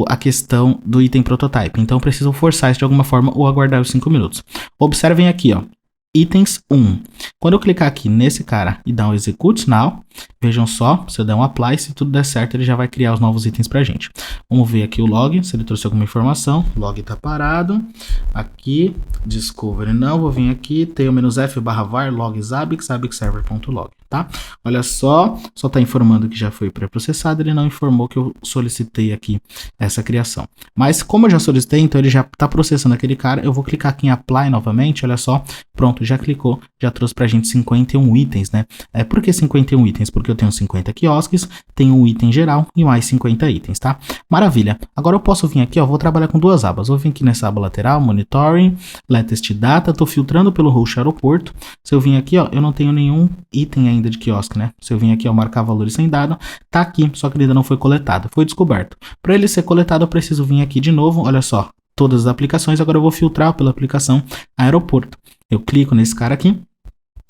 a questão do item Prototype. Então eu preciso forçar isso de alguma forma ou aguardar os 5 minutos. Observem aqui, ó. Itens 1. Quando eu clicar aqui nesse cara e dar um Execute Now, vejam só, se eu der um Apply, se tudo der certo, ele já vai criar os novos itens pra gente. Vamos ver aqui o log, se ele trouxe alguma informação. O log tá parado. Aqui, Discovery não, vou vir aqui, tail-f/var log Zabbix, zabbixserver.log, tá? Olha só tá informando que já foi pré-processado, ele não informou que eu solicitei aqui essa criação. Mas como eu já solicitei, então ele já tá processando aquele cara, eu vou clicar aqui em Apply novamente, olha só, pronto, já clicou, já trouxe pra gente 51 itens, né? Por que 51 itens? Porque eu tenho 50 quiosques, tenho um item geral e mais 50 itens, tá? Maravilha. Agora eu posso vir aqui, ó, vou trabalhar com duas abas. Vou vir aqui nessa aba lateral, Monitoring, Latest Data, tô filtrando pelo host aeroporto. Se eu vim aqui, ó, eu não tenho nenhum item ainda de quiosque, né? Se eu vim aqui, ó, marcar valores sem dado, tá aqui, só que ele ainda não foi coletado, foi descoberto. Para ele ser coletado, eu preciso vir aqui de novo, olha só, todas as aplicações, agora eu vou filtrar pela aplicação aeroporto. Eu clico nesse cara aqui,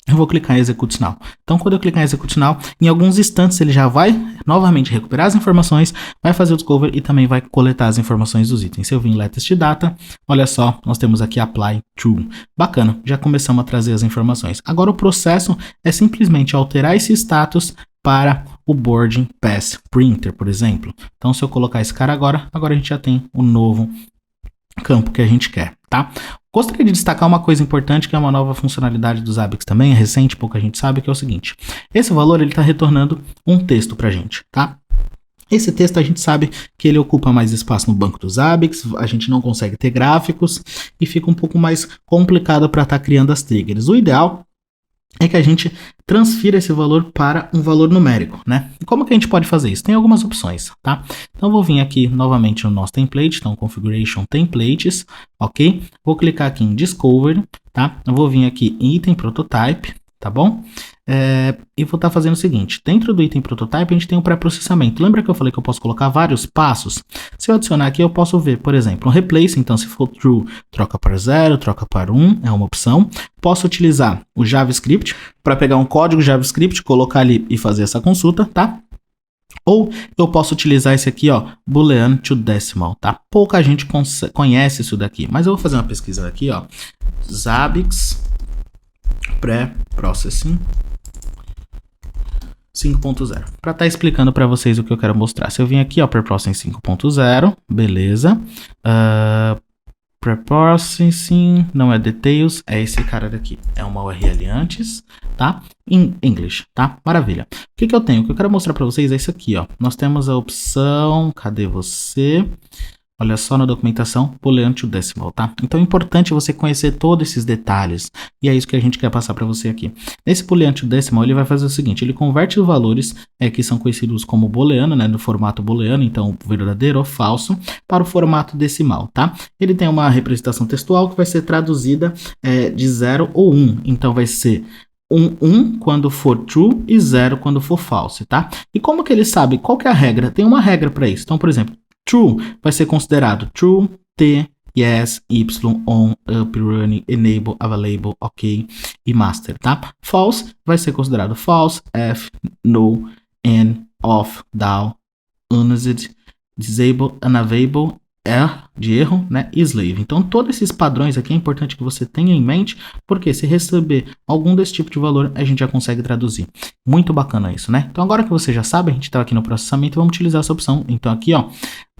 eu vou clicar em Execute Now. Então, quando eu clicar em Execute Now, em alguns instantes ele já vai novamente recuperar as informações, vai fazer o Discover e também vai coletar as informações dos itens. Se eu vim em Latest Data, olha só, nós temos aqui Apply True. Bacana, já começamos a trazer as informações. Agora o processo é simplesmente alterar esse status para o Boarding Pass Printer, por exemplo. Então, se eu colocar esse cara agora a gente já tem o novo campo que a gente quer, tá? Gostaria de destacar uma coisa importante, que é uma nova funcionalidade do Zabbix também, é recente, pouca gente sabe, que é o seguinte. Esse valor, ele está retornando um texto pra gente, tá? Esse texto a gente sabe que ele ocupa mais espaço no banco do Zabbix, a gente não consegue ter gráficos e fica um pouco mais complicado para estar criando as triggers. O ideal é que a gente transfira esse valor para um valor numérico, né? E como que a gente pode fazer isso? Tem algumas opções, tá? Então, eu vou vir aqui novamente no nosso template, então, Configuration Templates, ok? Vou clicar aqui em Discovery, tá? Eu vou vir aqui em Item Prototype, tá bom? E vou estar fazendo o seguinte, dentro do item prototype a gente tem um pré-processamento. Lembra que eu falei que eu posso colocar vários passos? Se eu adicionar aqui eu posso ver, por exemplo, um replace, então se for true, troca para 0, troca para 1, é uma opção. Posso utilizar o JavaScript para pegar um código JavaScript, colocar ali e fazer essa consulta, tá? Ou eu posso utilizar esse aqui, ó, Boolean to Decimal, tá? Pouca gente conhece isso daqui, mas eu vou fazer uma pesquisa aqui, ó, Zabbix Pré-Processing 5.0, para estar explicando para vocês o que eu quero mostrar. Se eu vim aqui, ó, Pre-Processing 5.0, beleza. Pre-Processing, não é Details, é esse cara daqui. É uma URL antes, tá? Em English, tá? Maravilha. O que que eu tenho? O que eu quero mostrar para vocês é isso aqui, ó. Nós temos a opção, cadê você? Olha só na documentação, Boolean to Decimal, tá? Então é importante você conhecer todos esses detalhes. E é isso que a gente quer passar para você aqui. Nesse Boolean to Decimal, ele vai fazer o seguinte, ele converte os valores que são conhecidos como booleano, né? No formato booleano, então verdadeiro ou falso, para o formato decimal, tá? Ele tem uma representação textual que vai ser traduzida de 0 ou 1. Então vai ser 1 quando for true e 0 quando for false, tá? E como que ele sabe? Qual que é a regra? Tem uma regra para isso. Então, por exemplo, true vai ser considerado true, T, yes, Y, on, up, running, enable, available, ok e master, tá? False vai ser considerado false, F, no, N, off, down, unused, disable, unavailable, de erro, né, e slave. Então, todos esses padrões aqui é importante que você tenha em mente, porque se receber algum desse tipo de valor, a gente já consegue traduzir. Muito bacana isso, né? Então, agora que você já sabe, a gente está aqui no processamento, vamos utilizar essa opção. Então, aqui, ó,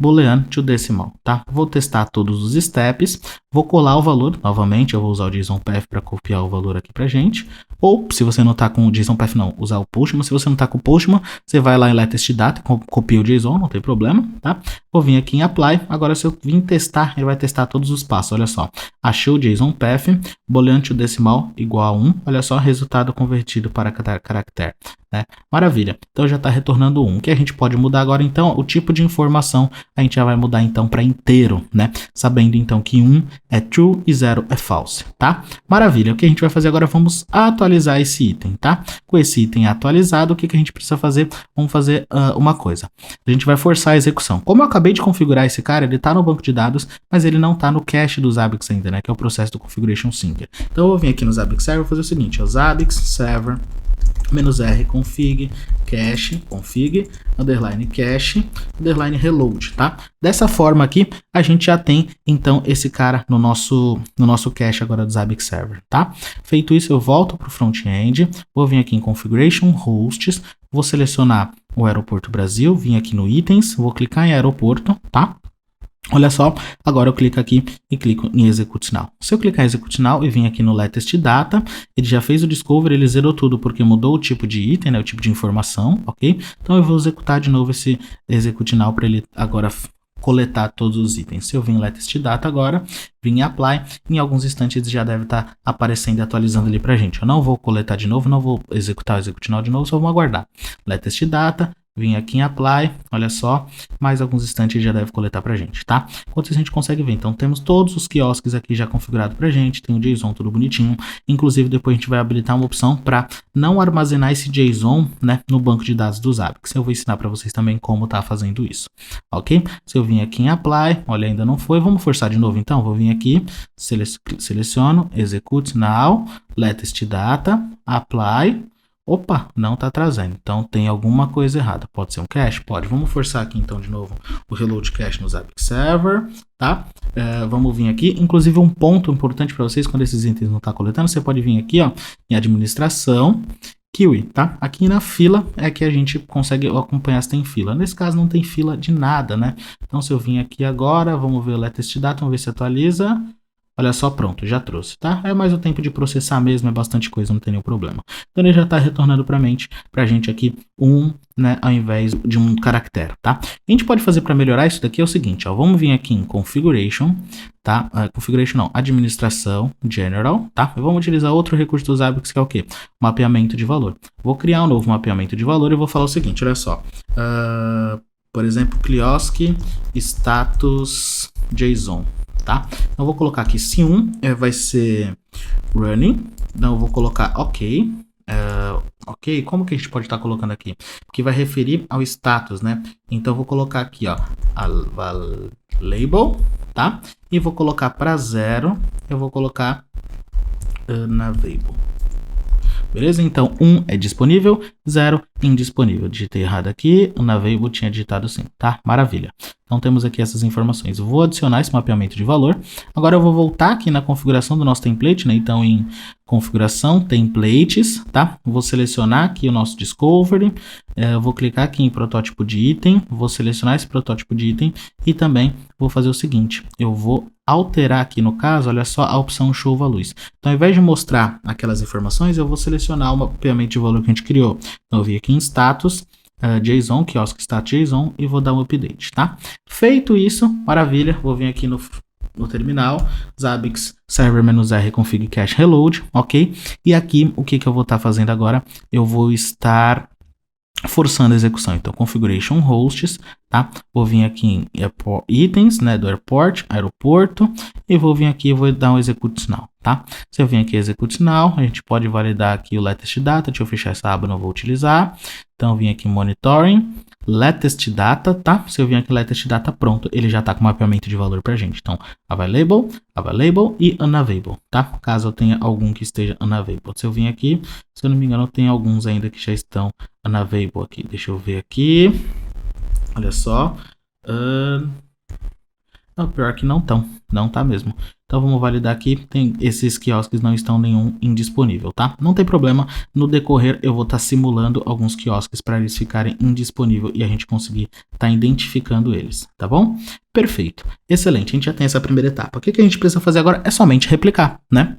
Boolean to Decimal, tá? Vou testar todos os steps, vou colar o valor, novamente, eu vou usar o JSON-Path para copiar o valor aqui pra gente, ou, se você não tá com o JSON-Path não, usar o Postman. Se você não tá com o Postman, você vai lá em Latest Data, copia o JSON, não tem problema, tá? Vou vir aqui em Apply, agora se eu vim testar, ele vai testar todos os passos, olha só. Achei o JSON-Path, Boolean to Decimal igual a 1, olha só, resultado convertido para cada caractere. Né? Maravilha, então já está retornando 1. O que a gente pode mudar agora então? O tipo de informação a gente já vai mudar então para inteiro, né? Sabendo então que 1 é true e 0 é false, tá? Maravilha, o que a gente vai fazer agora? Vamos atualizar esse item, tá? Com esse item atualizado, o que a gente precisa fazer? Vamos fazer uma coisa. A gente vai forçar a execução. Como eu acabei de configurar esse cara, ele está no banco de dados, mas ele não está no cache do Zabbix ainda, né? Que é o processo do Configuration Sync. Então eu vou vir aqui no Zabbix Server e fazer o seguinte, ó, Zabbix Server -r config cache config underline cache underline reload, tá? Dessa forma aqui a gente já tem então esse cara no nosso cache agora do Zabbix Server, tá? Feito isso eu volto para o front-end, vou vir aqui em Configuration Hosts, vou selecionar o Aeroporto Brasil, vim aqui no Itens, vou clicar em Aeroporto, tá? Olha só, agora eu clico aqui e clico em Execute Now. Se eu clicar em Execute Now e vim aqui no Latest Data, ele já fez o Discover, ele zerou tudo porque mudou o tipo de item, né, o tipo de informação, ok? Então eu vou executar de novo esse Execute Now para ele agora coletar todos os itens. Se eu vim em latest_data agora, vim em apply, em alguns instantes já deve estar aparecendo e atualizando ali pra gente. Eu não vou coletar de novo, não vou executar o execute now de novo, só vou aguardar. Latest_data, vim aqui em apply, olha só, mais alguns instantes já deve coletar pra gente, tá? Enquanto isso a gente consegue ver, então temos todos os quiosques aqui já configurados pra gente, tem o JSON tudo bonitinho, inclusive depois a gente vai habilitar uma opção para não armazenar esse JSON, né, no banco de dados do Zabbix. Eu vou ensinar para vocês também como tá fazendo isso, ok? Se eu vim aqui em apply, olha, ainda não foi, vamos forçar de novo então, vou vir aqui, seleciono, execute now, latest_data, apply. Opa, não está trazendo, então tem alguma coisa errada. Pode ser um cache? Pode. Vamos forçar aqui então de novo o reload cache no Zabbix Server, tá? Vamos vir aqui, inclusive um ponto importante para vocês, quando esses itens não estão coletando, você pode vir aqui, ó, em administração, Kiwi, tá? Aqui na fila é que a gente consegue acompanhar se tem fila. Nesse caso não tem fila de nada, né? Então se eu vim aqui agora, vamos ver o latest_data, vamos ver se atualiza. Olha só, pronto, já trouxe, tá? É mais o tempo de processar mesmo, é bastante coisa, não tem nenhum problema. Então ele já está retornando pra gente aqui né, ao invés de um caractere, tá? A gente pode fazer para melhorar isso daqui é o seguinte, ó, vamos vir aqui em Configuration, tá? Configuration não, Administração, General, tá? E vamos utilizar outro recurso do Zabbix que é o quê? Mapeamento de valor. Vou criar um novo mapeamento de valor e vou falar o seguinte, olha só. Por exemplo, quiosque status JSON. Tá? Então eu vou colocar aqui se 1 vai ser running, então eu vou colocar ok, ok, como que a gente pode estar colocando aqui? Porque vai referir ao status, né? Então eu vou colocar aqui, ó, a label, tá? E vou colocar para 0, eu vou colocar unavailable. Beleza? Então, 1 é disponível, 0 indisponível. Digitei errado aqui, unavailable tinha digitado sim, tá? Maravilha. Então, temos aqui essas informações. Eu vou adicionar esse mapeamento de valor. Agora, eu vou voltar aqui na configuração do nosso template, né? Então, em configuração, templates, tá? Vou selecionar aqui o nosso discovery. Eu vou clicar aqui em protótipo de item. Vou selecionar esse protótipo de item. E também vou fazer o seguinte. Eu vou alterar aqui, no caso, olha só, a opção show values. Então, ao invés de mostrar aquelas informações, eu vou selecionar o mapeamento de valor que a gente criou. Então, eu vim aqui em status, JSON, quiosque status JSON, e vou dar um update, tá? Feito isso, maravilha, vou vir aqui no terminal, Zabbix server-r config cache reload, ok? E aqui, o que eu vou estar fazendo agora? Eu vou estar forçando a execução. Então, configuration hosts, tá? Vou vir aqui em itens, né, do aeroporto, e vou vir aqui e vou dar um execute now, tá? Se eu vim aqui execute now, a gente pode validar aqui o latest_data, deixa eu fechar essa aba, não vou utilizar. Então, eu vim aqui em monitoring, latest_data, tá? Se eu vim aqui latest_data, pronto, ele já tá com mapeamento de valor pra gente. Então, available e unavailable, tá? Caso eu tenha algum que esteja unavailable. Se eu vim aqui, se eu não me engano, tem alguns ainda que já estão unavailable aqui. Deixa eu ver aqui. Olha só. Não, pior que não estão. Não tá mesmo. Então vamos validar aqui. Tem esses quiosques não estão nenhum indisponível, tá? Não tem problema. No decorrer eu vou estar simulando alguns quiosques para eles ficarem indisponíveis e a gente conseguir estar identificando eles, tá bom? Perfeito. Excelente. A gente já tem essa primeira etapa. O que a gente precisa fazer agora é somente replicar, né?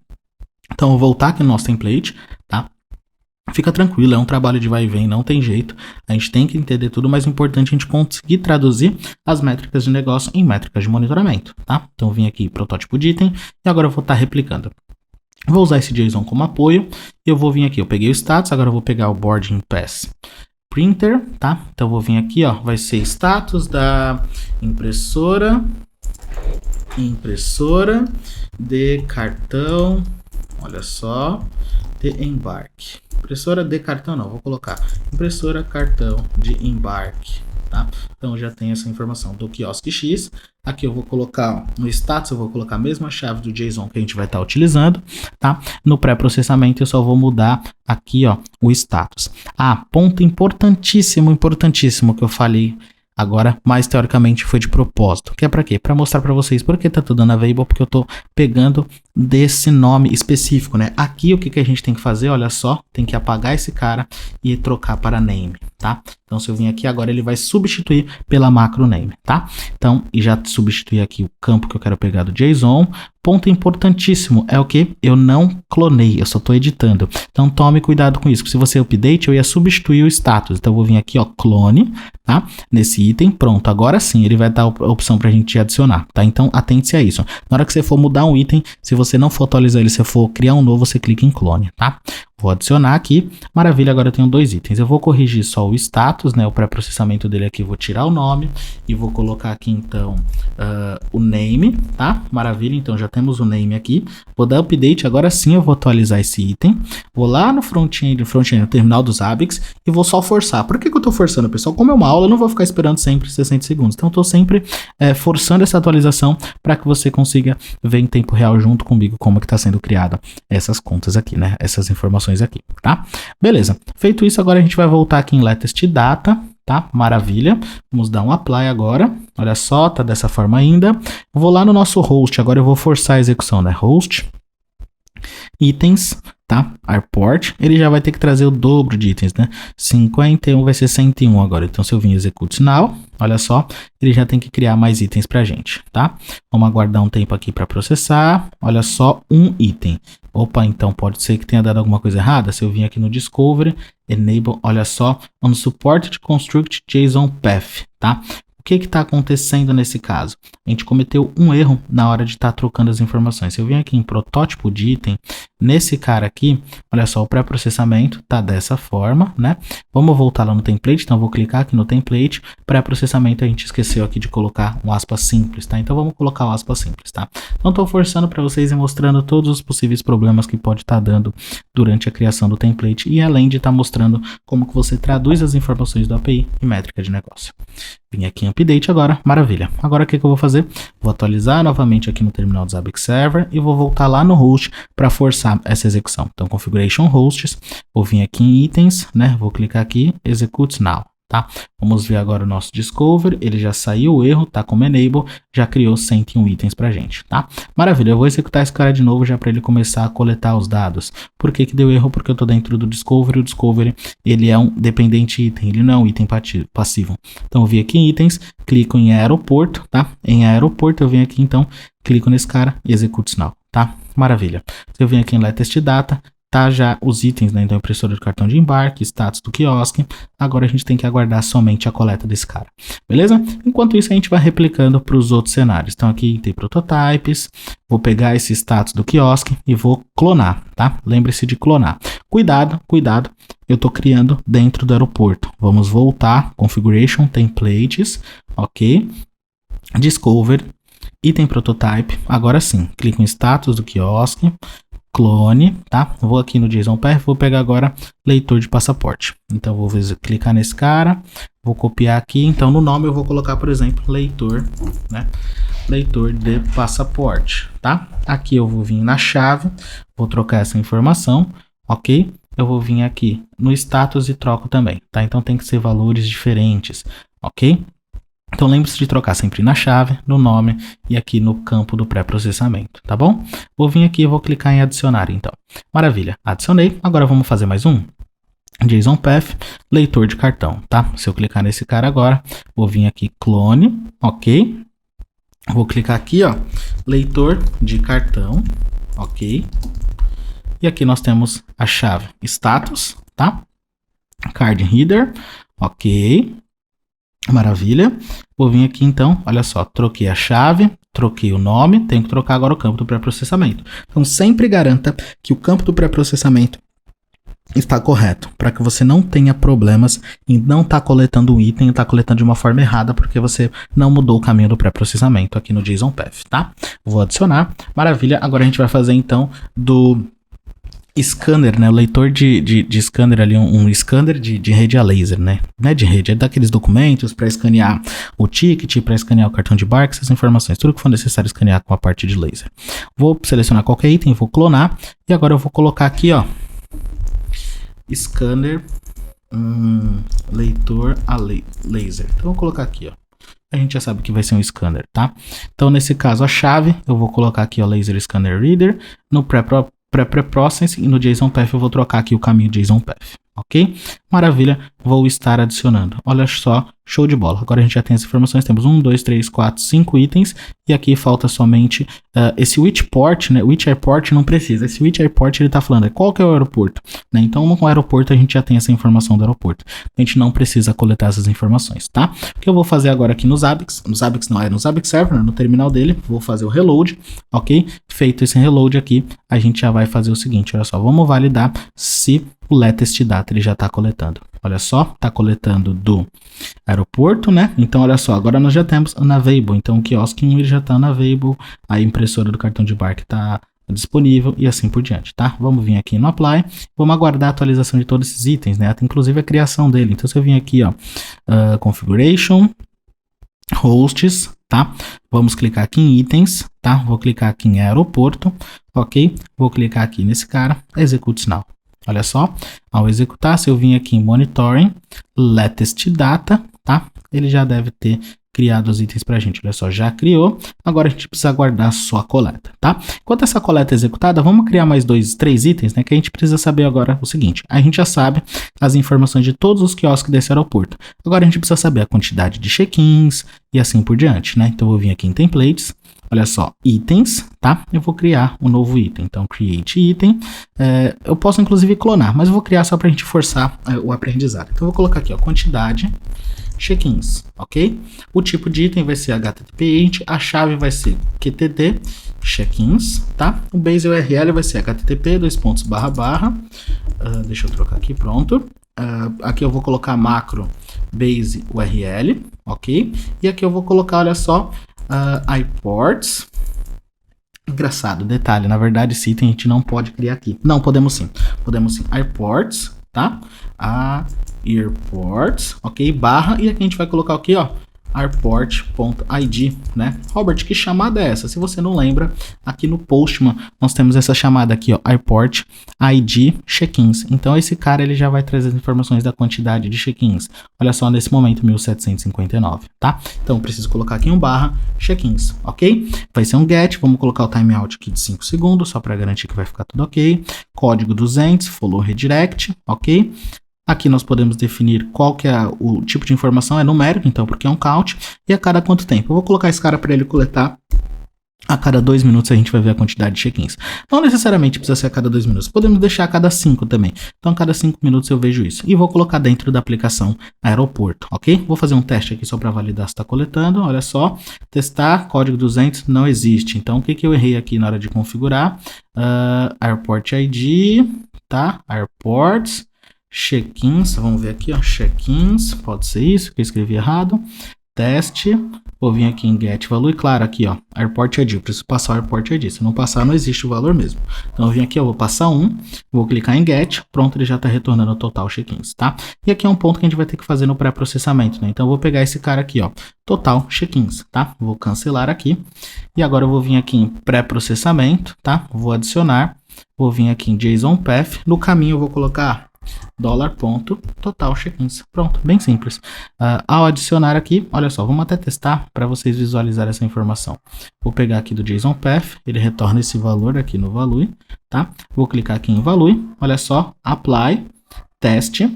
Então eu vou voltar aqui no nosso template, tá? Fica tranquilo, é um trabalho de vai e vem, não tem jeito. A gente tem que entender tudo, mas é importante a gente conseguir traduzir as métricas de negócio em métricas de monitoramento, tá? Então, eu vim aqui, protótipo de item, e agora eu vou estar replicando. Vou usar esse JSON como apoio, e eu vou vir aqui, eu peguei o status, agora eu vou pegar o boarding pass printer, tá? Então, eu vou vir aqui, ó, vai ser status da impressora de cartão, olha só, de embarque. Impressora de cartão não, vou colocar impressora cartão de embarque, tá? Então já tem essa informação do quiosque X. Aqui eu vou colocar no status, eu vou colocar a mesma chave do JSON que a gente vai estar utilizando, tá? No pré-processamento eu só vou mudar aqui, ó, o status. Ponto importantíssimo que eu falei agora, mas teoricamente foi de propósito. Que é para quê? Para mostrar para vocês por que tá tudo unavailable, porque eu tô pegando desse nome específico, né? Aqui o que a gente tem que fazer, olha só, tem que apagar esse cara e trocar para name, tá? Então se eu vim aqui agora, ele vai substituir pela macro name, tá? Então, e já substituir aqui o campo que eu quero pegar do JSON, ponto importantíssimo é o que? Eu não clonei, eu só estou editando. Então tome cuidado com isso, porque se você update, eu ia substituir o status. Então eu vou vir aqui, ó, clone, tá? Nesse item, pronto. Agora sim, ele vai dar a opção pra gente adicionar, tá? Então atente-se a isso. Na hora que você for mudar um item, se você não for atualizar ele, se for criar um novo, você clica em clone, tá? Vou adicionar aqui. Maravilha, agora eu tenho 2 itens. Eu vou corrigir só o status, né? O pré-processamento dele aqui, vou tirar o nome e vou colocar aqui então o name, tá? Maravilha, então já temos o name aqui. Vou dar update, agora sim eu vou atualizar esse item. Vou lá no front-end, no terminal dos Zabbix e vou só forçar. Por que eu tô forçando, pessoal? Como é uma aula, eu não vou ficar esperando sempre 60 segundos. Então eu tô sempre forçando essa atualização para que você consiga ver em tempo real junto comigo como que tá sendo criada essas contas aqui, né? Essas informações aqui, tá? Beleza. Feito isso, agora a gente vai voltar aqui em latest data, tá? Maravilha. Vamos dar um apply agora. Olha só, tá dessa forma ainda. Vou lá no nosso host, agora eu vou forçar a execução, né? Host, itens, tá? Airport, ele já vai ter que trazer o dobro de itens, né? 51 vai ser 101 agora. Então, se eu vim execute now, olha só, ele já tem que criar mais itens pra gente, tá? Vamos aguardar um tempo aqui para processar. Olha só, um item. Opa, então pode ser que tenha dado alguma coisa errada. Se eu vim aqui no Discovery, Enable, olha só, Unsupported Construct JSON Path, tá? O que está acontecendo nesse caso? A gente cometeu um erro na hora de estar trocando as informações. Se eu vim aqui em protótipo de item, nesse cara aqui, olha só, o pré-processamento tá dessa forma, né? Vamos voltar lá no template, então eu vou clicar aqui no template. Pré-processamento a gente esqueceu aqui de colocar um aspas simples, tá? Então vamos colocar o aspas simples, tá? Não estou forçando para vocês e mostrando todos os possíveis problemas que pode estar dando durante a criação do template e além de estar mostrando como que você traduz as informações do API em métrica de negócio. Vim aqui em update agora, maravilha. Agora o que eu vou fazer? Vou atualizar novamente aqui no terminal do Zabbix Server e vou voltar lá no host para forçar essa execução. Então, configuration hosts, vou vir aqui em itens, né? Vou clicar aqui, execute now, tá? Vamos ver agora o nosso discover, ele já saiu o erro, tá como enable, já criou 101 itens pra gente, tá? Maravilha, eu vou executar esse cara de novo já para ele começar a coletar os dados. Por que que deu erro? Porque eu tô dentro do discovery, o discovery, ele é um dependente item, ele não é um item passivo. Então eu vim aqui em itens, clico em aeroporto, tá? Em aeroporto eu venho aqui então, clico nesse cara e execute now, tá? Maravilha. Eu venho aqui em latest data, tá já os itens, né? Então, impressora de cartão de embarque, status do quiosque. Agora a gente tem que aguardar somente a coleta desse cara, beleza? Enquanto isso, a gente vai replicando para os outros cenários. Então, aqui tem prototypes. Vou pegar esse status do quiosque e vou clonar, tá? Lembre-se de clonar. Cuidado, cuidado. Eu tô criando dentro do aeroporto. Vamos voltar. Configuration, templates, ok? Discover, item prototype. Agora sim, clico em status do quiosque. Clone, tá? Vou aqui no JSON Path, vou pegar agora leitor de passaporte. Então, vou clicar nesse cara, vou copiar aqui. Então, no nome eu vou colocar, por exemplo, leitor, né? Leitor de passaporte, tá? Aqui eu vou vir na chave, vou trocar essa informação, ok? Eu vou vir aqui no status e troco também, tá? Então, tem que ser valores diferentes, ok? Então lembre-se de trocar sempre na chave, no nome e aqui no campo do pré-processamento, tá bom? Vou vir aqui e vou clicar em adicionar então. Maravilha, adicionei. Agora vamos fazer mais um. JSON Path, leitor de cartão, tá? Se eu clicar nesse cara agora, vou vir aqui clone, ok? Vou clicar aqui, ó, leitor de cartão, ok? E aqui nós temos a chave status, tá? Card header, ok? Maravilha. Vou vir aqui então, olha só, troquei a chave, troquei o nome, tenho que trocar agora o campo do pré-processamento. Então sempre garanta que o campo do pré-processamento está correto, para que você não tenha problemas em não estar coletando um item e estar coletando de uma forma errada, porque você não mudou o caminho do pré-processamento aqui no JSON Path, tá? Vou adicionar, maravilha. Agora a gente vai fazer então do scanner, né? O leitor de scanner ali, um scanner de rede a laser, né? Não é de rede, é daqueles documentos para escanear o ticket, para escanear o cartão de embarque, essas informações, tudo que for necessário escanear com a parte de laser. Vou selecionar qualquer item, vou clonar e agora eu vou colocar aqui, ó, scanner leitor a laser. Então vou colocar aqui, ó. A gente já sabe que vai ser um scanner, tá? Então nesse caso a chave eu vou colocar aqui, ó, laser scanner reader no pré-processing e no JSON Path eu vou trocar aqui o caminho JSON Path, ok? Maravilha, vou estar adicionando. Olha só, show de bola. Agora a gente já tem as informações, temos 1, 2, 3, 4, 5 itens, e aqui falta somente esse which port, né? Which airport não precisa. Esse which airport ele tá falando qual que é o aeroporto, né? Então com o aeroporto a gente já tem essa informação do aeroporto. A gente não precisa coletar essas informações, tá? O que eu vou fazer agora aqui no Zabbix Server, né? No terminal dele, vou fazer o reload, ok? Feito esse reload aqui, a gente já vai fazer o seguinte, olha só, vamos validar se o latest data ele já está coletando. Olha só, está coletando do aeroporto, né? Então, olha só, agora nós já temos Unavailable. Então, o quiosque 1 ele já está Unavailable, a impressora do cartão de embarque está disponível e assim por diante, tá? Vamos vir aqui no Apply, vamos aguardar a atualização de todos esses itens, né? Inclusive a criação dele. Então, se eu vim aqui, ó, Configuration, Hosts, tá? Vamos clicar aqui em itens, tá? Vou clicar aqui em aeroporto, ok? Vou clicar aqui nesse cara, Execute Now. Olha só, ao executar, se eu vim aqui em Monitoring, Latest Data, tá? Ele já deve ter criado os itens pra gente. Olha só, já criou. Agora a gente precisa aguardar só a coleta, tá? Enquanto essa coleta é executada, vamos criar mais 3 itens, né? Que a gente precisa saber agora o seguinte. A gente já sabe as informações de todos os quiosques desse aeroporto. Agora a gente precisa saber a quantidade de check-ins e assim por diante, né? Então eu vou vir aqui em Templates. Olha só, itens, tá? Eu vou criar um novo item. Então, create item. Eu posso, inclusive, clonar, mas eu vou criar só para a gente forçar o aprendizado. Então, eu vou colocar aqui, ó, quantidade, check-ins, ok? O tipo de item vai ser HTTP, a chave vai ser QTD, check-ins, tá? O base URL vai ser http, deixa eu trocar aqui, pronto. Aqui eu vou colocar macro base URL, ok? E aqui eu vou colocar, olha só, iPorts. Engraçado, detalhe, na verdade esse item a gente não pode criar aqui. Não, podemos sim. iPorts, tá? Airports, ok? Barra, e aqui a gente vai colocar aqui, ó, airport.id, né? Robert, que chamada é essa? Se você não lembra, aqui no Postman nós temos essa chamada aqui, ó, airport ID check-ins. Então esse cara ele já vai trazer as informações da quantidade de check-ins. Olha só, nesse momento 1759, tá? Então preciso colocar aqui um barra check-ins, ok? Vai ser um get, vamos colocar o timeout aqui de 5 segundos, só para garantir que vai ficar tudo ok. Código 200, follow redirect, ok? Aqui nós podemos definir qual que é o tipo de informação, é numérico, então, porque é um count, e a cada quanto tempo. Eu vou colocar esse cara para ele coletar a cada 2 minutos, a gente vai ver a quantidade de check-ins. Não necessariamente precisa ser a cada 2 minutos, podemos deixar a cada 5 também. Então, a cada 5 minutos eu vejo isso. E vou colocar dentro da aplicação aeroporto, ok? Vou fazer um teste aqui só para validar se está coletando. Olha só, testar, código 200 não existe. Então, o que eu errei aqui na hora de configurar? Airport ID, tá? Airports. Check-ins, vamos ver aqui, ó, check-ins, pode ser isso que eu escrevi errado, teste, vou vir aqui em get valor, e claro, aqui, ó, airport ID, eu preciso passar o airport ID, se não passar não existe o valor mesmo, então eu vim aqui, eu vou passar 1, vou clicar em get, pronto, ele já está retornando o total check-ins, tá? E aqui é um ponto que a gente vai ter que fazer no pré-processamento, né? Então eu vou pegar esse cara aqui, ó, total check-ins, tá? Vou cancelar aqui, e agora eu vou vir aqui em pré-processamento, tá? Vou adicionar, vou vir aqui em JSON Path, no caminho eu vou colocar $total check-ins. Pronto, bem simples. Ao adicionar aqui, olha só, vamos até testar para vocês visualizarem essa informação. Vou pegar aqui do JSON Path, ele retorna esse valor aqui no value, tá? Vou clicar aqui em value, olha só, apply, teste.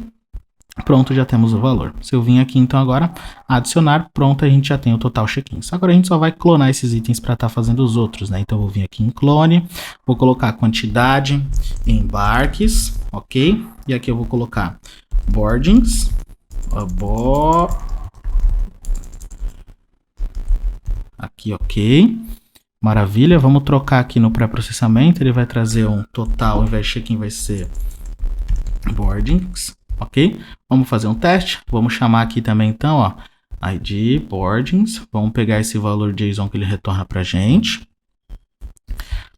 Pronto, já temos o valor. Se eu vim aqui então agora, adicionar, pronto, a gente já tem o total check-ins. Agora a gente só vai clonar esses itens para estar fazendo os outros, né? Então eu vou vir aqui em clone, vou colocar a quantidade embarques, ok? E aqui eu vou colocar boardings, aqui, ok. Maravilha, vamos trocar aqui no pré-processamento, ele vai trazer um total, ao invés de check-in vai ser boardings. Ok? Vamos fazer um teste. Vamos chamar aqui também, então, ó, ID, boardings. Vamos pegar esse valor JSON que ele retorna pra gente.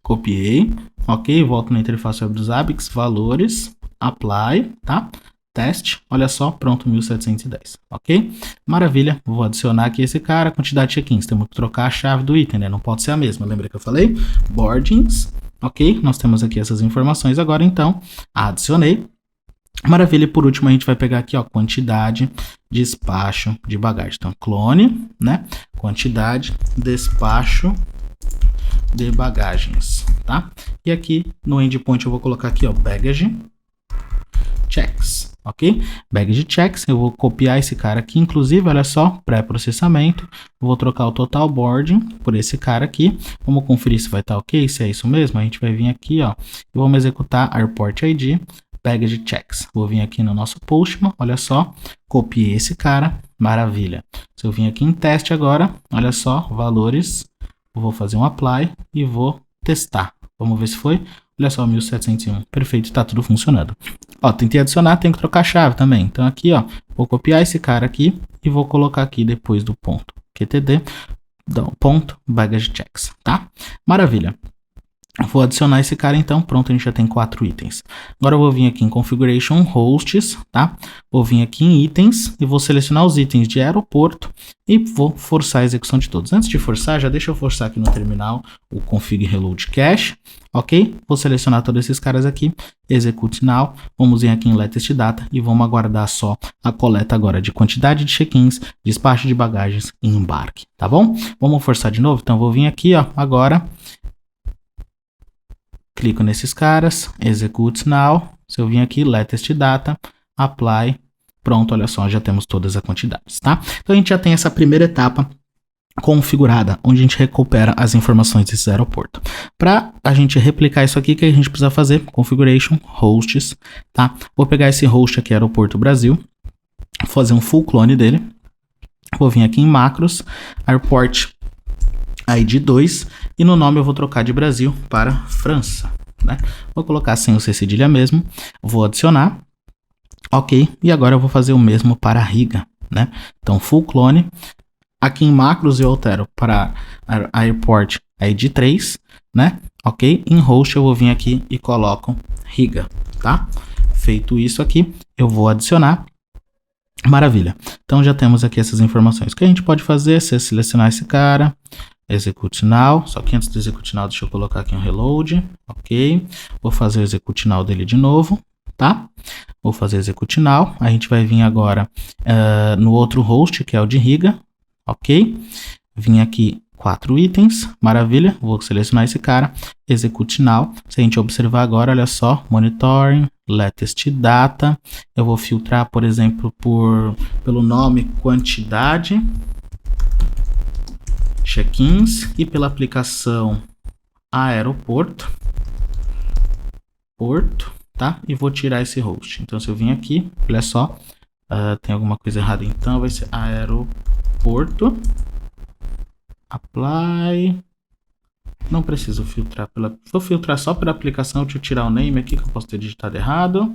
Copiei. Ok? Volto na interface web do Zabbix. Valores. Apply, tá? Teste. Olha só, pronto, 1710. Ok? Maravilha. Vou adicionar aqui esse cara, quantidade de check-ins. Temos que trocar a chave do item, né? Não pode ser a mesma. Lembra que eu falei? Boardings. Ok? Nós temos aqui essas informações agora, então. Adicionei. Maravilha, e por último a gente vai pegar aqui, ó, quantidade, despacho de bagagem. Então, clone, né? Quantidade, despacho de bagagens, tá? E aqui no endpoint eu vou colocar aqui, ó, baggage checks, ok? Baggage checks, eu vou copiar esse cara aqui, inclusive, olha só, pré-processamento, vou trocar o total boarding por esse cara aqui, vamos conferir se vai estar ok, se é isso mesmo, a gente vai vir aqui, ó, e vamos executar airport ID, baggage checks, vou vir aqui no nosso Postman, olha só, copiei esse cara, maravilha. Se eu vim aqui em teste agora, olha só, valores, vou fazer um apply e vou testar, vamos ver se foi. Olha só, 1701. Perfeito, tá tudo funcionando. Ó, tentei adicionar, tenho que trocar a chave também. Então aqui, ó, vou copiar esse cara aqui e vou colocar aqui depois do ponto QTD, ponto baggage checks, tá? Maravilha. Vou adicionar esse cara então, pronto, a gente já tem 4 itens. Agora eu vou vir aqui em Configuration Hosts, tá? Vou vir aqui em Itens e vou selecionar os itens de aeroporto e vou forçar a execução de todos. Antes de forçar, já deixa eu forçar aqui no terminal o Config Reload Cache, ok? Vou selecionar todos esses caras aqui, Execute Now, vamos vir aqui em Latest Data e vamos aguardar só a coleta agora de quantidade de check-ins, despacho de bagagens e embarque, tá bom? Vamos forçar de novo? Então vou vir aqui, ó, agora... Clico nesses caras, Execute Now, se eu vim aqui, Latest Data, Apply, pronto, olha só, já temos todas as quantidades, tá? Então a gente já tem essa primeira etapa configurada, onde a gente recupera as informações desse aeroporto. Para a gente replicar isso aqui, o que a gente precisa fazer? Configuration, Hosts, tá? Vou pegar esse host aqui, Aeroporto Brasil, fazer um full clone dele, vou vir aqui em Macros, Airport ID 2 e no nome eu vou trocar de Brasil para França, né? Vou colocar sem o C cedilha mesmo, vou adicionar, ok, e agora eu vou fazer o mesmo para Riga, né? Então full clone, aqui em Macros eu altero para Airport ID 3, né? Ok, em host eu vou vir aqui e coloco Riga, tá? Feito isso aqui, eu vou adicionar. Maravilha, então já temos aqui essas informações. O que a gente pode fazer é selecionar esse cara, Execute Now, só que antes do Execute Now deixa eu colocar aqui um Reload, ok, vou fazer o Execute Now dele de novo, tá? Vou fazer Execute Now, a gente vai vir agora no outro host, que é o de Riga, ok? Vim aqui 4 itens, maravilha, vou selecionar esse cara, Execute Now, se a gente observar agora, olha só, Monitoring, Latest Data, eu vou filtrar, por exemplo, pelo nome, quantidade, check-ins e pela aplicação aeroporto, tá? E vou tirar esse host. Então se eu vim aqui, olha só, tem alguma coisa errada, então vai ser aeroporto, apply, não preciso filtrar vou filtrar só pela aplicação, deixa eu tirar o name aqui que eu posso ter digitado errado,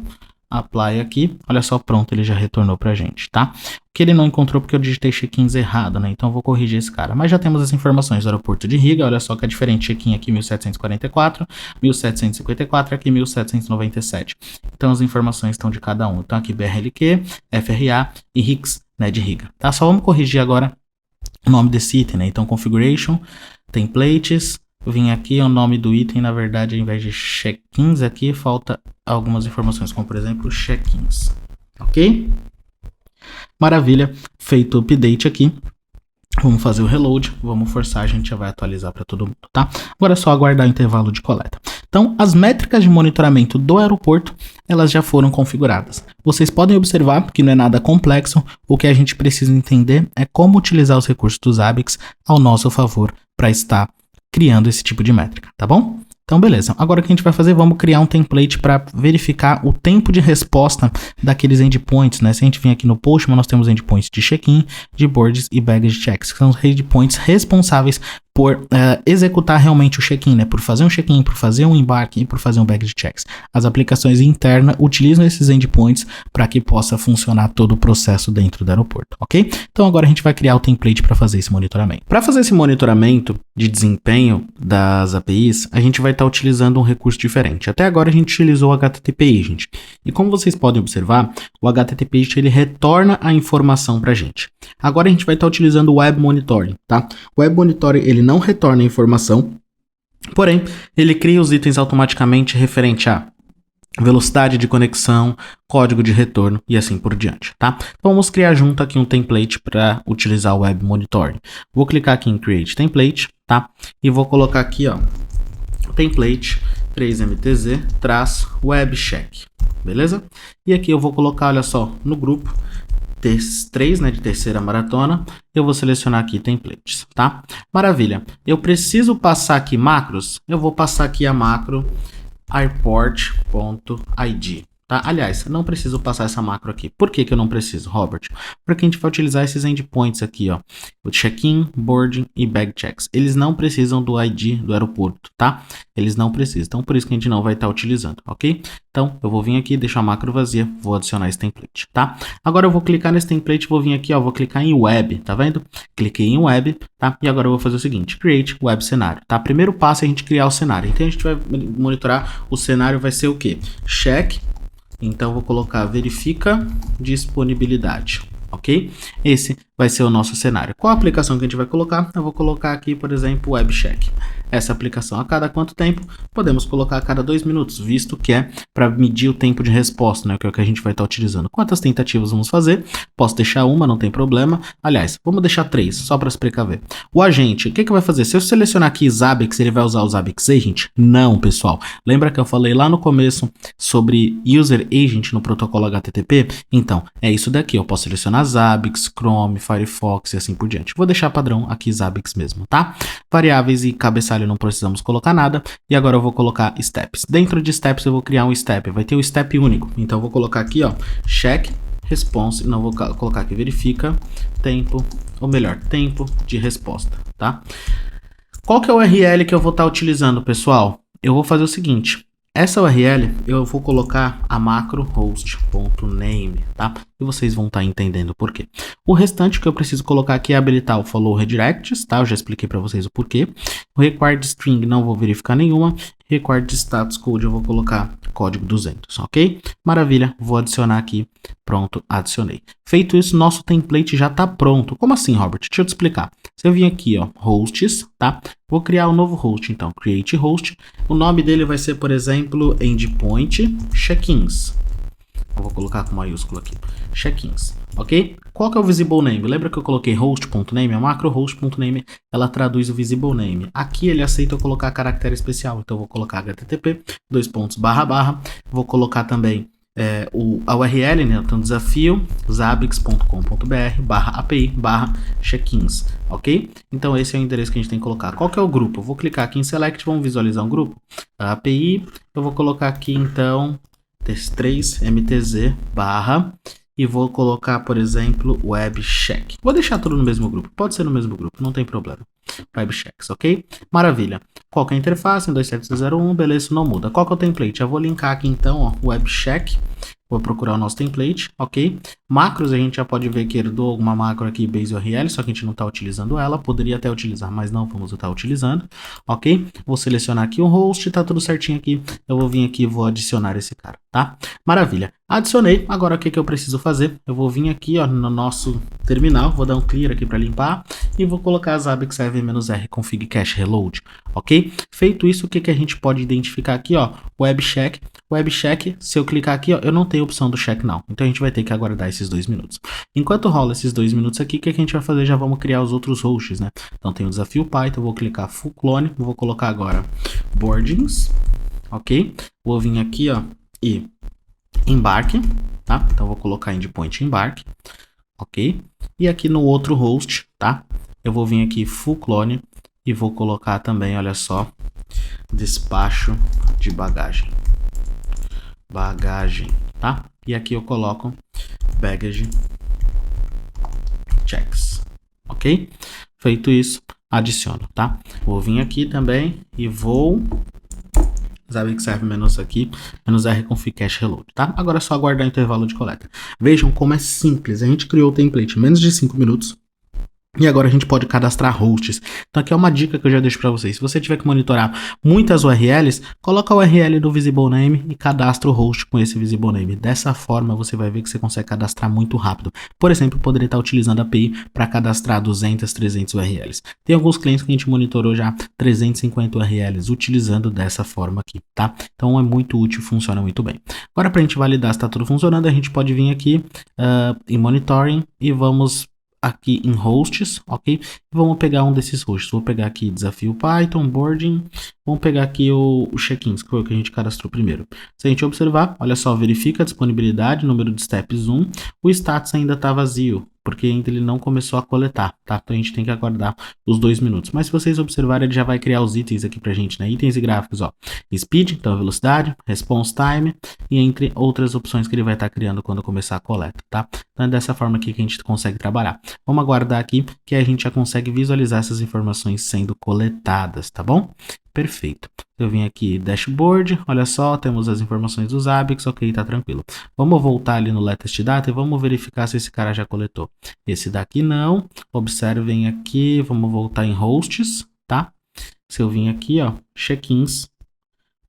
apply aqui, olha só, pronto, ele já retornou pra gente, tá? O que ele não encontrou porque eu digitei check-ins errado, né? Então eu vou corrigir esse cara, mas já temos as informações do aeroporto de Riga, olha só que é diferente, check-in aqui 1744, 1754, aqui 1797, então as informações estão de cada um, então aqui BRLQ, FRA e RICS, né, de Riga, tá? Só vamos corrigir agora o nome desse item, né? Então configuration, templates, vim aqui, o nome do item, na verdade, ao invés de check-ins aqui, falta algumas informações, como por exemplo, check-ins, ok? Maravilha, feito o update aqui, vamos fazer o reload, vamos forçar, a gente já vai atualizar para todo mundo, tá? Agora é só aguardar o intervalo de coleta. Então, as métricas de monitoramento do aeroporto, elas já foram configuradas. Vocês podem observar que não é nada complexo, o que a gente precisa entender é como utilizar os recursos dos Zabbix ao nosso favor para estar criando esse tipo de métrica, tá bom? Então, beleza. Agora o que a gente vai fazer? Vamos criar um template para verificar o tempo de resposta daqueles endpoints, né? Se a gente vir aqui no Postman, nós temos endpoints de check-in, de boards e baggage checks, que são os endpoints responsáveis por executar realmente o check-in, né? Por fazer um check-in, por fazer um embarque e por fazer um baggage checks. As aplicações internas utilizam esses endpoints para que possa funcionar todo o processo dentro do aeroporto, ok? Então agora a gente vai criar o template para fazer esse monitoramento. Para fazer esse monitoramento de desempenho das APIs, a gente vai estar utilizando um recurso diferente. Até agora a gente utilizou o HTTP Agent. E como vocês podem observar, o HTTP Agent ele retorna a informação para a gente. Agora a gente vai estar utilizando o Web Monitoring, tá? O Web Monitoring ele não retorna a informação, porém ele cria os itens automaticamente referente a velocidade de conexão, código de retorno e assim por diante, tá? Então vamos criar junto aqui um template para utilizar o Web Monitoring. Vou clicar aqui em Create Template, tá? E vou colocar aqui, ó, template 3mtz-webcheck, beleza? E aqui eu vou colocar, olha só, no grupo 3, né, de terceira maratona, eu vou selecionar aqui templates, tá? Maravilha. Eu preciso passar aqui macros, eu vou passar aqui a macro airport.id. Tá? Aliás, não preciso passar essa macro aqui. Por que que eu não preciso, Robert? Porque a gente vai utilizar esses endpoints aqui, ó. O check-in, boarding e bag checks. Eles não precisam do ID do aeroporto, tá? Eles não precisam. Então, por isso que a gente não vai estar utilizando, ok? Então, eu vou vir aqui, deixar a macro vazia, vou adicionar esse template, tá? Agora eu vou clicar nesse template, vou vir aqui, ó, vou clicar em web, tá vendo? Cliquei em web, tá? E agora eu vou fazer o seguinte, create web cenário, tá? Primeiro passo é a gente criar o cenário. Então, a gente vai monitorar, o cenário vai ser o quê? Check. Então, vou colocar verifica disponibilidade, ok? Esse vai ser o nosso cenário. Qual a aplicação que a gente vai colocar? Eu vou colocar aqui, por exemplo, WebCheck. Essa aplicação a cada quanto tempo? Podemos colocar a cada 2 minutos, visto que é para medir o tempo de resposta, né? Que é o que a gente vai estar utilizando. Quantas tentativas vamos fazer? Posso deixar uma, não tem problema. Aliás, vamos deixar 3, só para se precaver. O agente, o que vai fazer? Se eu selecionar aqui Zabbix, ele vai usar o Zabbix Agent? Não, pessoal. Lembra que eu falei lá no começo sobre User Agent no protocolo HTTP? Então, é isso daqui. Eu posso selecionar Zabbix, Chrome, Firefox e assim por diante. Vou deixar padrão aqui Zabbix mesmo, tá? Variáveis e cabeçalho não precisamos colocar nada. E agora eu vou colocar steps. Dentro de steps eu vou criar um step. Vai ter um step único. Então eu vou colocar aqui, ó, check response. Não vou colocar aqui verifica tempo, ou melhor, tempo de resposta, tá? Qual que é o URL que eu vou estar utilizando, pessoal? Eu vou fazer o seguinte. Essa URL eu vou colocar a macro host.name, tá? E vocês vão estar entendendo por quê. O restante que eu preciso colocar aqui é habilitar o follow redirects, tá? Eu já expliquei para vocês o porquê. O required string não vou verificar nenhuma. Required status code eu vou colocar código 200, ok? Maravilha, vou adicionar aqui. Pronto, adicionei. Feito isso, nosso template já está pronto. Como assim, Robert? Deixa eu te explicar. Se eu vim aqui, ó, hosts, tá? Vou criar um novo host, então, create host. O nome dele vai ser, por exemplo, endpoint check-ins. Eu vou colocar com maiúsculo aqui, check-ins, ok? Qual que é o visible name? Lembra que eu coloquei host.name? A macro host.name, ela traduz o visible name. Aqui ele aceita eu colocar caractere especial, então eu vou colocar http, vou colocar também a URL, né? Então, desafio, zabbix.com.br/api/check-ins, ok? Então, esse é o endereço que a gente tem que colocar. Qual que é o grupo? Eu vou clicar aqui em select, vamos visualizar um grupo. A API, eu vou colocar aqui, então, 3mtz e vou colocar, por exemplo, WebCheck. Vou deixar tudo no mesmo grupo. Pode ser no mesmo grupo, não tem problema. WebChecks, ok? Maravilha. Qual que é a interface? 27001, beleza, não muda. Qual que é o template? Eu vou linkar aqui então, ó, WebCheck. Vou procurar o nosso template, ok? Macros, a gente já pode ver que herdou alguma macro aqui, base URL, só que a gente não está utilizando ela. Poderia até utilizar, mas não vamos estar utilizando, ok? Vou selecionar aqui o host, tá tudo certinho aqui. Eu vou vir aqui e vou adicionar esse cara, tá? Maravilha. Adicionei. Agora o que que eu preciso fazer? Eu vou vir aqui, ó, no nosso terminal, vou dar um clear aqui para limpar e vou colocar Zabbix -r config cache reload, ok? Feito isso, o que que a gente pode identificar aqui, ó? WebCheck. WebCheck, se eu clicar aqui, ó, eu não tenho opção do check now. Então a gente vai ter que aguardar esses 2 minutos. Enquanto rola esses 2 minutos aqui, o que a gente vai fazer? Já vamos criar os outros hosts, né? Então tem o desafio Python, vou clicar full clone, vou colocar agora boardings, ok? Vou vir aqui, ó, e embarque, tá? Então vou colocar endpoint embarque, ok? E aqui no outro host, tá? Eu vou vir aqui full clone e vou colocar também, olha só, despacho de bagagem, tá? E aqui eu coloco baggage checks, ok? Feito isso, adiciono, tá? Vou vir aqui também e vou Zabbix serve menos aqui, -r config cache reload, tá? Agora é só aguardar o intervalo de coleta. Vejam como é simples, a gente criou o template em menos de 5 minutos. E agora a gente pode cadastrar hosts. Então aqui é uma dica que eu já deixo para vocês. Se você tiver que monitorar muitas URLs, coloca a URL do visible name e cadastra o host com esse visible name. Dessa forma você vai ver que você consegue cadastrar muito rápido. Por exemplo, eu poderia estar utilizando a API para cadastrar 200, 300 URLs. Tem alguns clientes que a gente monitorou já 350 URLs utilizando dessa forma aqui, tá? Então é muito útil, funciona muito bem. Agora para a gente validar se está tudo funcionando, a gente pode vir aqui em monitoring e vamos aqui em hosts, ok? Vamos pegar um desses hosts. Vou pegar aqui desafio Python, boarding, Vamos pegar aqui o check-ins, que foi o que a gente cadastrou primeiro. Se a gente observar, olha só, verifica a disponibilidade, número de steps 1, o status ainda está vazio, porque ainda ele não começou a coletar, tá? Então a gente tem que aguardar os 2 minutos. Mas se vocês observarem, ele já vai criar os itens aqui pra gente, né? Itens e gráficos, ó. Speed, então a velocidade, response time, e entre outras opções que ele vai estar criando quando começar a coleta, tá? Então é dessa forma aqui que a gente consegue trabalhar. Vamos aguardar aqui que a gente já consegue visualizar essas informações sendo coletadas, tá bom? Perfeito. Eu vim aqui dashboard, olha só, temos as informações dos Zabbix, ok, tá tranquilo. Vamos voltar ali no latest data e vamos verificar se esse cara já coletou. Esse daqui não. Observem aqui, vamos voltar em hosts, tá? Se eu vim aqui, ó, check-ins,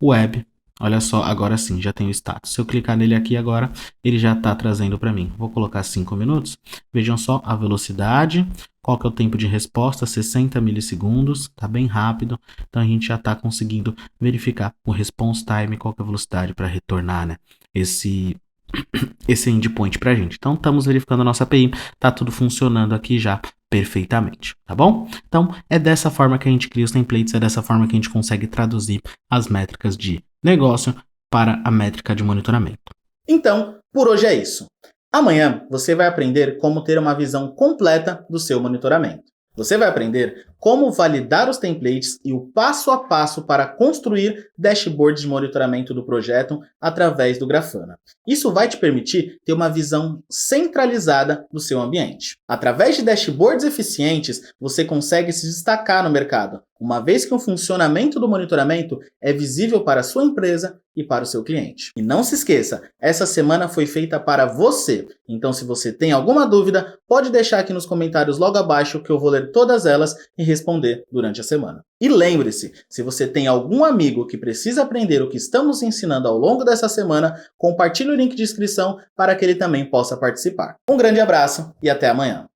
web, olha só, agora sim, já tem o status. Se eu clicar nele aqui agora, ele já está trazendo para mim. Vou colocar 5 minutos. Vejam só a velocidade, qual que é o tempo de resposta, 60 milissegundos, tá bem rápido. Então a gente já está conseguindo verificar o response time, qual que é a velocidade para retornar, né, esse endpoint para a gente. Então estamos verificando a nossa API, tá tudo funcionando aqui já perfeitamente, tá bom? Então é dessa forma que a gente cria os templates, é dessa forma que a gente consegue traduzir as métricas de negócio para a métrica de monitoramento. Então, por hoje é isso. Amanhã você vai aprender como ter uma visão completa do seu monitoramento. Você vai aprender como validar os templates e o passo a passo para construir dashboards de monitoramento do projeto através do Grafana. Isso vai te permitir ter uma visão centralizada do seu ambiente. Através de dashboards eficientes, você consegue se destacar no mercado, uma vez que o funcionamento do monitoramento é visível para a sua empresa e para o seu cliente. E não se esqueça, essa semana foi feita para você. Então, se você tem alguma dúvida, pode deixar aqui nos comentários logo abaixo que eu vou ler todas elas e responder durante a semana. E lembre-se, se você tem algum amigo que precisa aprender o que estamos ensinando ao longo dessa semana, compartilhe o link de inscrição para que ele também possa participar. Um grande abraço e até amanhã!